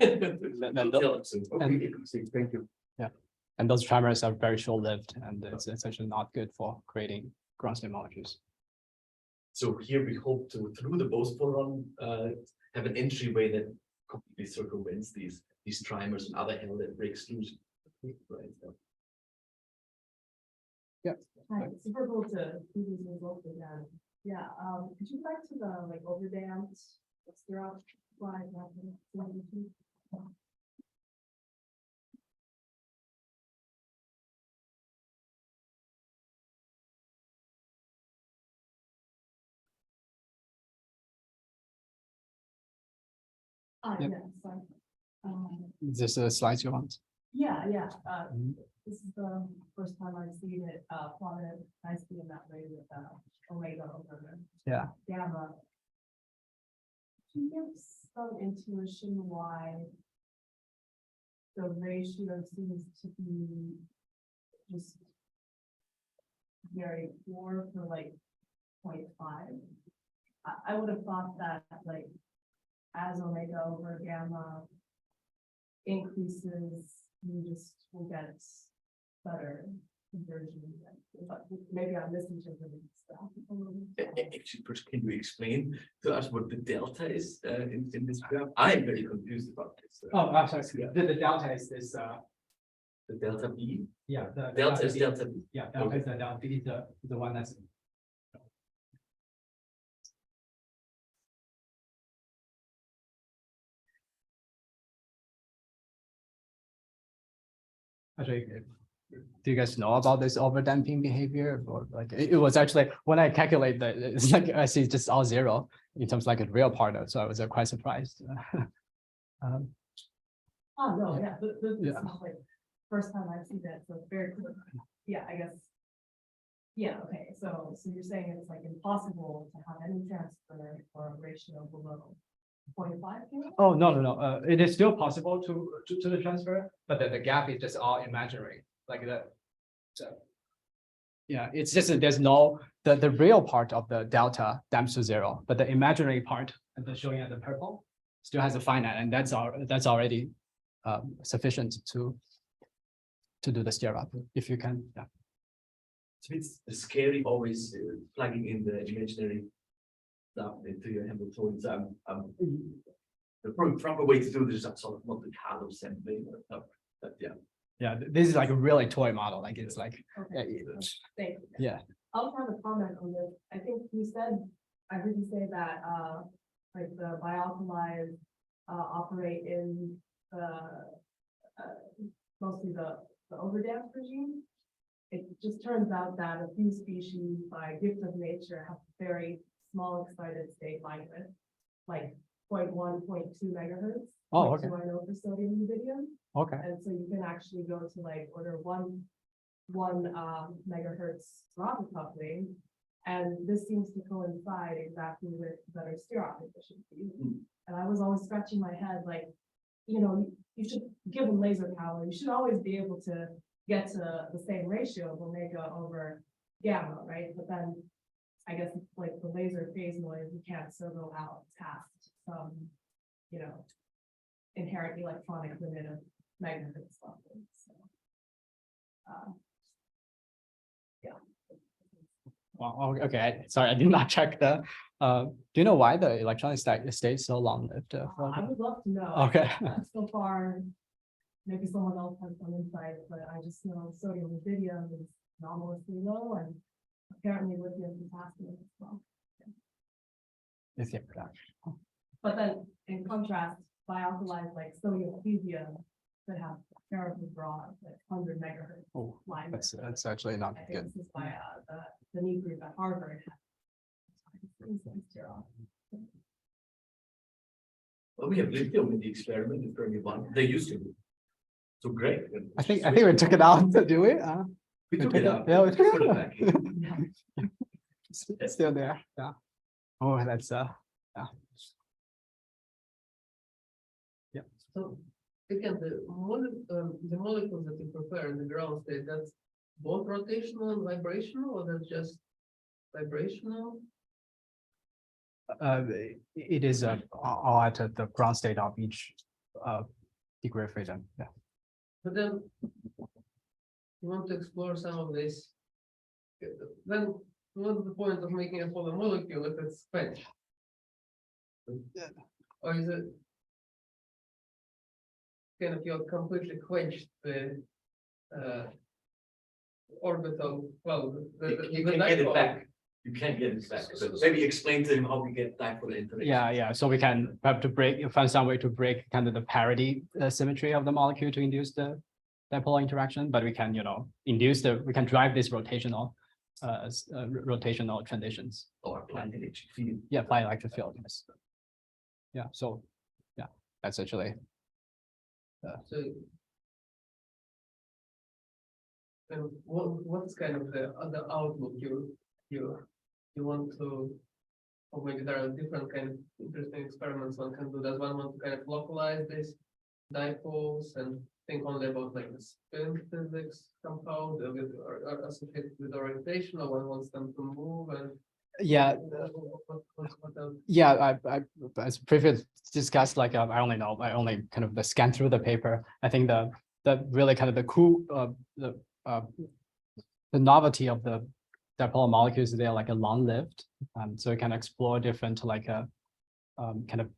F: Okay, interesting. Thank you.
E: And those trimers are very short-lived, and it's essentially not good for creating ground state molecules.
G: So here we hope to, through the Bose boson, have an entryway that completely circumvents these trimers and other hell that breaks loose. Right.
H: Hi, super cool to see these results again. Yeah, could you go back to the like overdamped syrup slide?
E: Yep.
H: Yeah, sorry.
E: Is this the slides you want?
H: Yeah,
E: Mhm.
H: this is the first time I've seen it plotted nicely in that way with omega over
E: Yeah.
H: gamma. Can you give some intuition why the ratio seems to be just very poor for like 0.5? I would have thought that like as omega over gamma increases, you just will get better conversion. But maybe I'm misinterpreting stuff.
G: Actually, first, can you explain to us what the delta is in this graph? I'm very confused about this.
E: Oh, I'm sorry. The delta is this.
G: The delta B,
E: Yeah. The
G: delta is delta B.
E: Yeah, delta is the delta. B is the one that's. Actually, do you guys know about this overdamping behavior? Or like it was actually when I calculate that, it's like I see just all zero in terms of like a real part of it. So I was quite surprised.
H: Oh, no, yeah, this
E: Yeah.
H: is like first time I've seen that, so it's very cool. Yeah, I guess. Yeah, okay, so you're saying it's like impossible to have any transfer for a ratio below 0.5?
E: Oh, no. It is still possible to the transfer, but the gap is just all imaginary, like that. So. Yeah, it's just that there's no, the real part of the delta damps to zero, but the imaginary part, and the showing at the purple, still has a finite, and that's already sufficient to do the stir up, if you can, yeah.
G: So it's scary always plugging in the imaginary stuff into your Hamiltonian. So the proper way to do this is sort of Monte Carlo sampling, but yeah.
E: Yeah, this is like a really toy model, like it's like,
H: Okay, thank you.
E: yeah.
H: I also have a comment on this. I think you said, I heard you say that, like the bialkalis, operate in, mostly the overdamped regime. It just turns out that a few species by gift of nature have very small excited state bandwidth, like 0.1, 0.2 megahertz.
E: Oh, okay.
H: 0.2 I know for sodium and rubidium.
E: Okay.
H: And so you can actually go to like order one megahertz Rabi coupling. And this seems to coincide exactly with better stirrup efficiency. And I was always scratching my head, like, you should give them laser power. You should always be able to get to the same ratio of omega over gamma, right? But then I guess like the laser phase noise, you can't signal out past some, you know, inherent electronic limit of megahertz level. So, yeah.
E: Well, okay, sorry, I did not check the, do you know why the electronic stays so long lived?
H: I would love to know.
E: Okay.
H: So far, maybe someone else has some insight, but I just know sodium rubidium is anomalously low and apparently lithium potassium as well.
E: It's, yeah,
H: But then in contrast, bialkalides like sodium cesium that have terribly broad, like 100 megahertz
E: oh,
H: line.
E: that's actually not
H: I think
E: good.
H: this is by the new group at Harvard.
G: Well, we have lithium in the experiment in Fermi 1. They used to. So great.
E: I think we took it out, do we?
G: We took it out.
E: Yeah, we took
G: Put it back.
E: It's still there, yeah. Oh, that's, yeah.
C: So again, the molecules that you prefer in the ground state, that's both rotational and vibrational, or that's just vibrational?
E: It is all at the ground state of each degree of freedom, yeah.
C: But then you want to explore some of this. Then what's the point of making a polar molecule if it's quenched?
E: Yeah.
C: Or is it kind of you're completely quenched the orbital, well,
G: You can get it back. You can't get it back. So maybe explain to him how we get dipole interaction.
E: Yeah, so we can have to find some way to break kind of the parity symmetry of the molecule to induce the dipole interaction, but we can, we can drive this rotational transitions.
G: Or apply electric field.
E: Yeah, apply electric field, yes. Yeah, so, yeah, that's actually.
C: So. And what's kind of the other outlook you want to, or maybe there are different kind of interesting experiments one can do. Does one want to kind of localize these dipoles and think only about like the spin physics somehow, or associated with orientation, or one wants them to move and.
E: Yeah. Yeah, I as previously discussed, like I only kind of scan through the paper. I think the really kind of the cool the novelty of the dipole molecules, they're like a long-lived, so you can explore different like kind of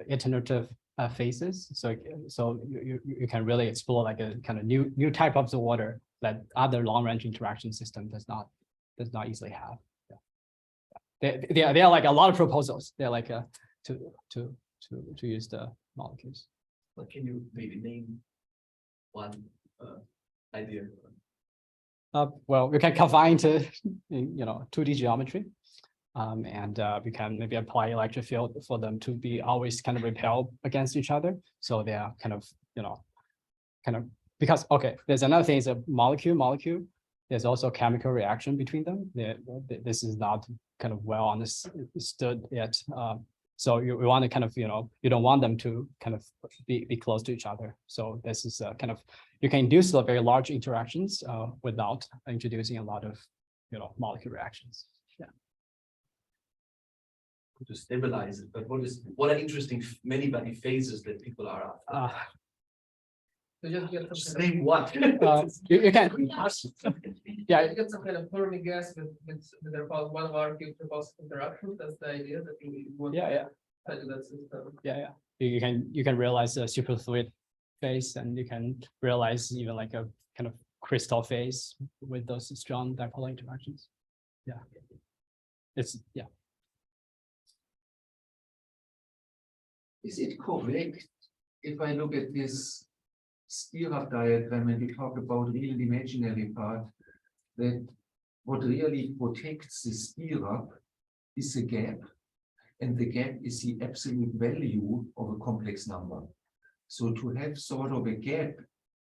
E: iterative phases. So you can really explore like a kind of new type of the water that other long-range interaction system does not easily have. There are like a lot of proposals. They're like to use the molecules.
G: But can you maybe name one idea?
E: Well, we can combine to 2D geometry, and we can maybe apply electric field for them to be always kind of repel against each other. So they are kind of because there's another thing is a molecule. There's also chemical reaction between them. This is not kind of well understood yet. So we want to kind of, you don't want them to kind of be close to each other. So this is kind of, you can induce very large interactions without introducing a lot of, molecule reactions. Yeah.
G: To stabilize it, but what are interesting many phases that people are after?
C: So just get some
G: Just
C: kind
G: name one.
E: You can, yeah,
C: you get some kind of Fermi gas with about 1 hour cube repulsive interaction. That's the idea that you want
E: yeah.
C: to do that system.
E: Yeah. You can realize a superfluid phase, and you can realize even like a kind of crystal phase with those strong dipole interactions. Yeah. Yeah.
F: Is it correct if I look at this Stirrup diagram and we talk about real and imaginary part, that what really protects the stirrup is the gap, and the gap is the absolute value of a complex number. So to have sort of a gap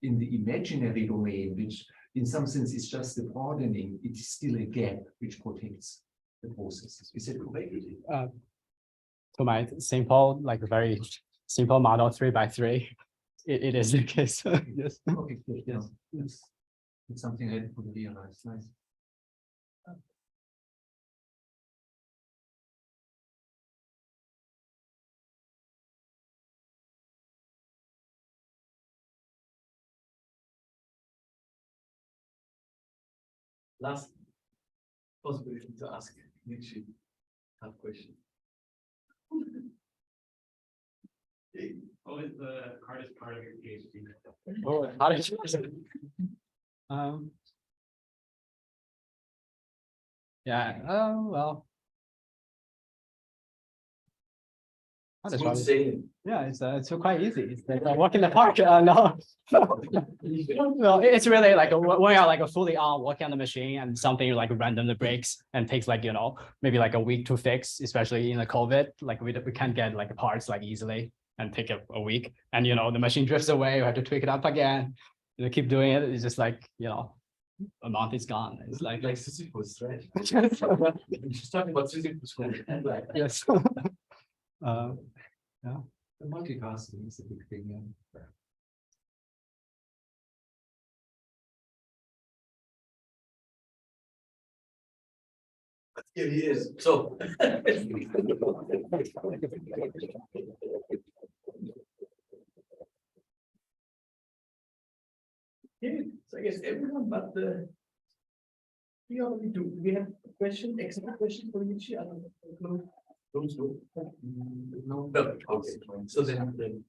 F: in the imaginary domain, which in some sense is just the broadening, it is still a gap which protects the processes. Is it correct?
E: To my simple, like very simple model 3 by 3, it is the case. Yes.
F: Okay, good. Yes. It's something I didn't realize. Nice.
G: Last possibility to ask Nietzsche tough question.
A: What was the hardest part of your PhD?
E: Oh, how did you? Yeah, well. How to
G: Smooth
E: describe it?
G: sailing.
E: Yeah, it's quite easy. It's like a walk in the park. No, no, it's really like when you're like a fully on working on the machine and something like randomly breaks and takes like, you know, maybe like a week to fix, especially in the COVID, like we can't get like parts like easily and take a week. And, you know, the machine drifts away, you have to tweak it up again. You keep doing it. It's just like, you know, a month is gone. It's like
G: Sisyphus, right?
E: yes.
G: Just talking about Sisyphus. Like,
E: Yes. Yeah.
F: The multitasking is a big thing. Yeah.
G: here he is. So. Okay, so I guess everyone but the. We already do. We have a question, extra question for Nietzsche. I don't know. No. Okay. So then.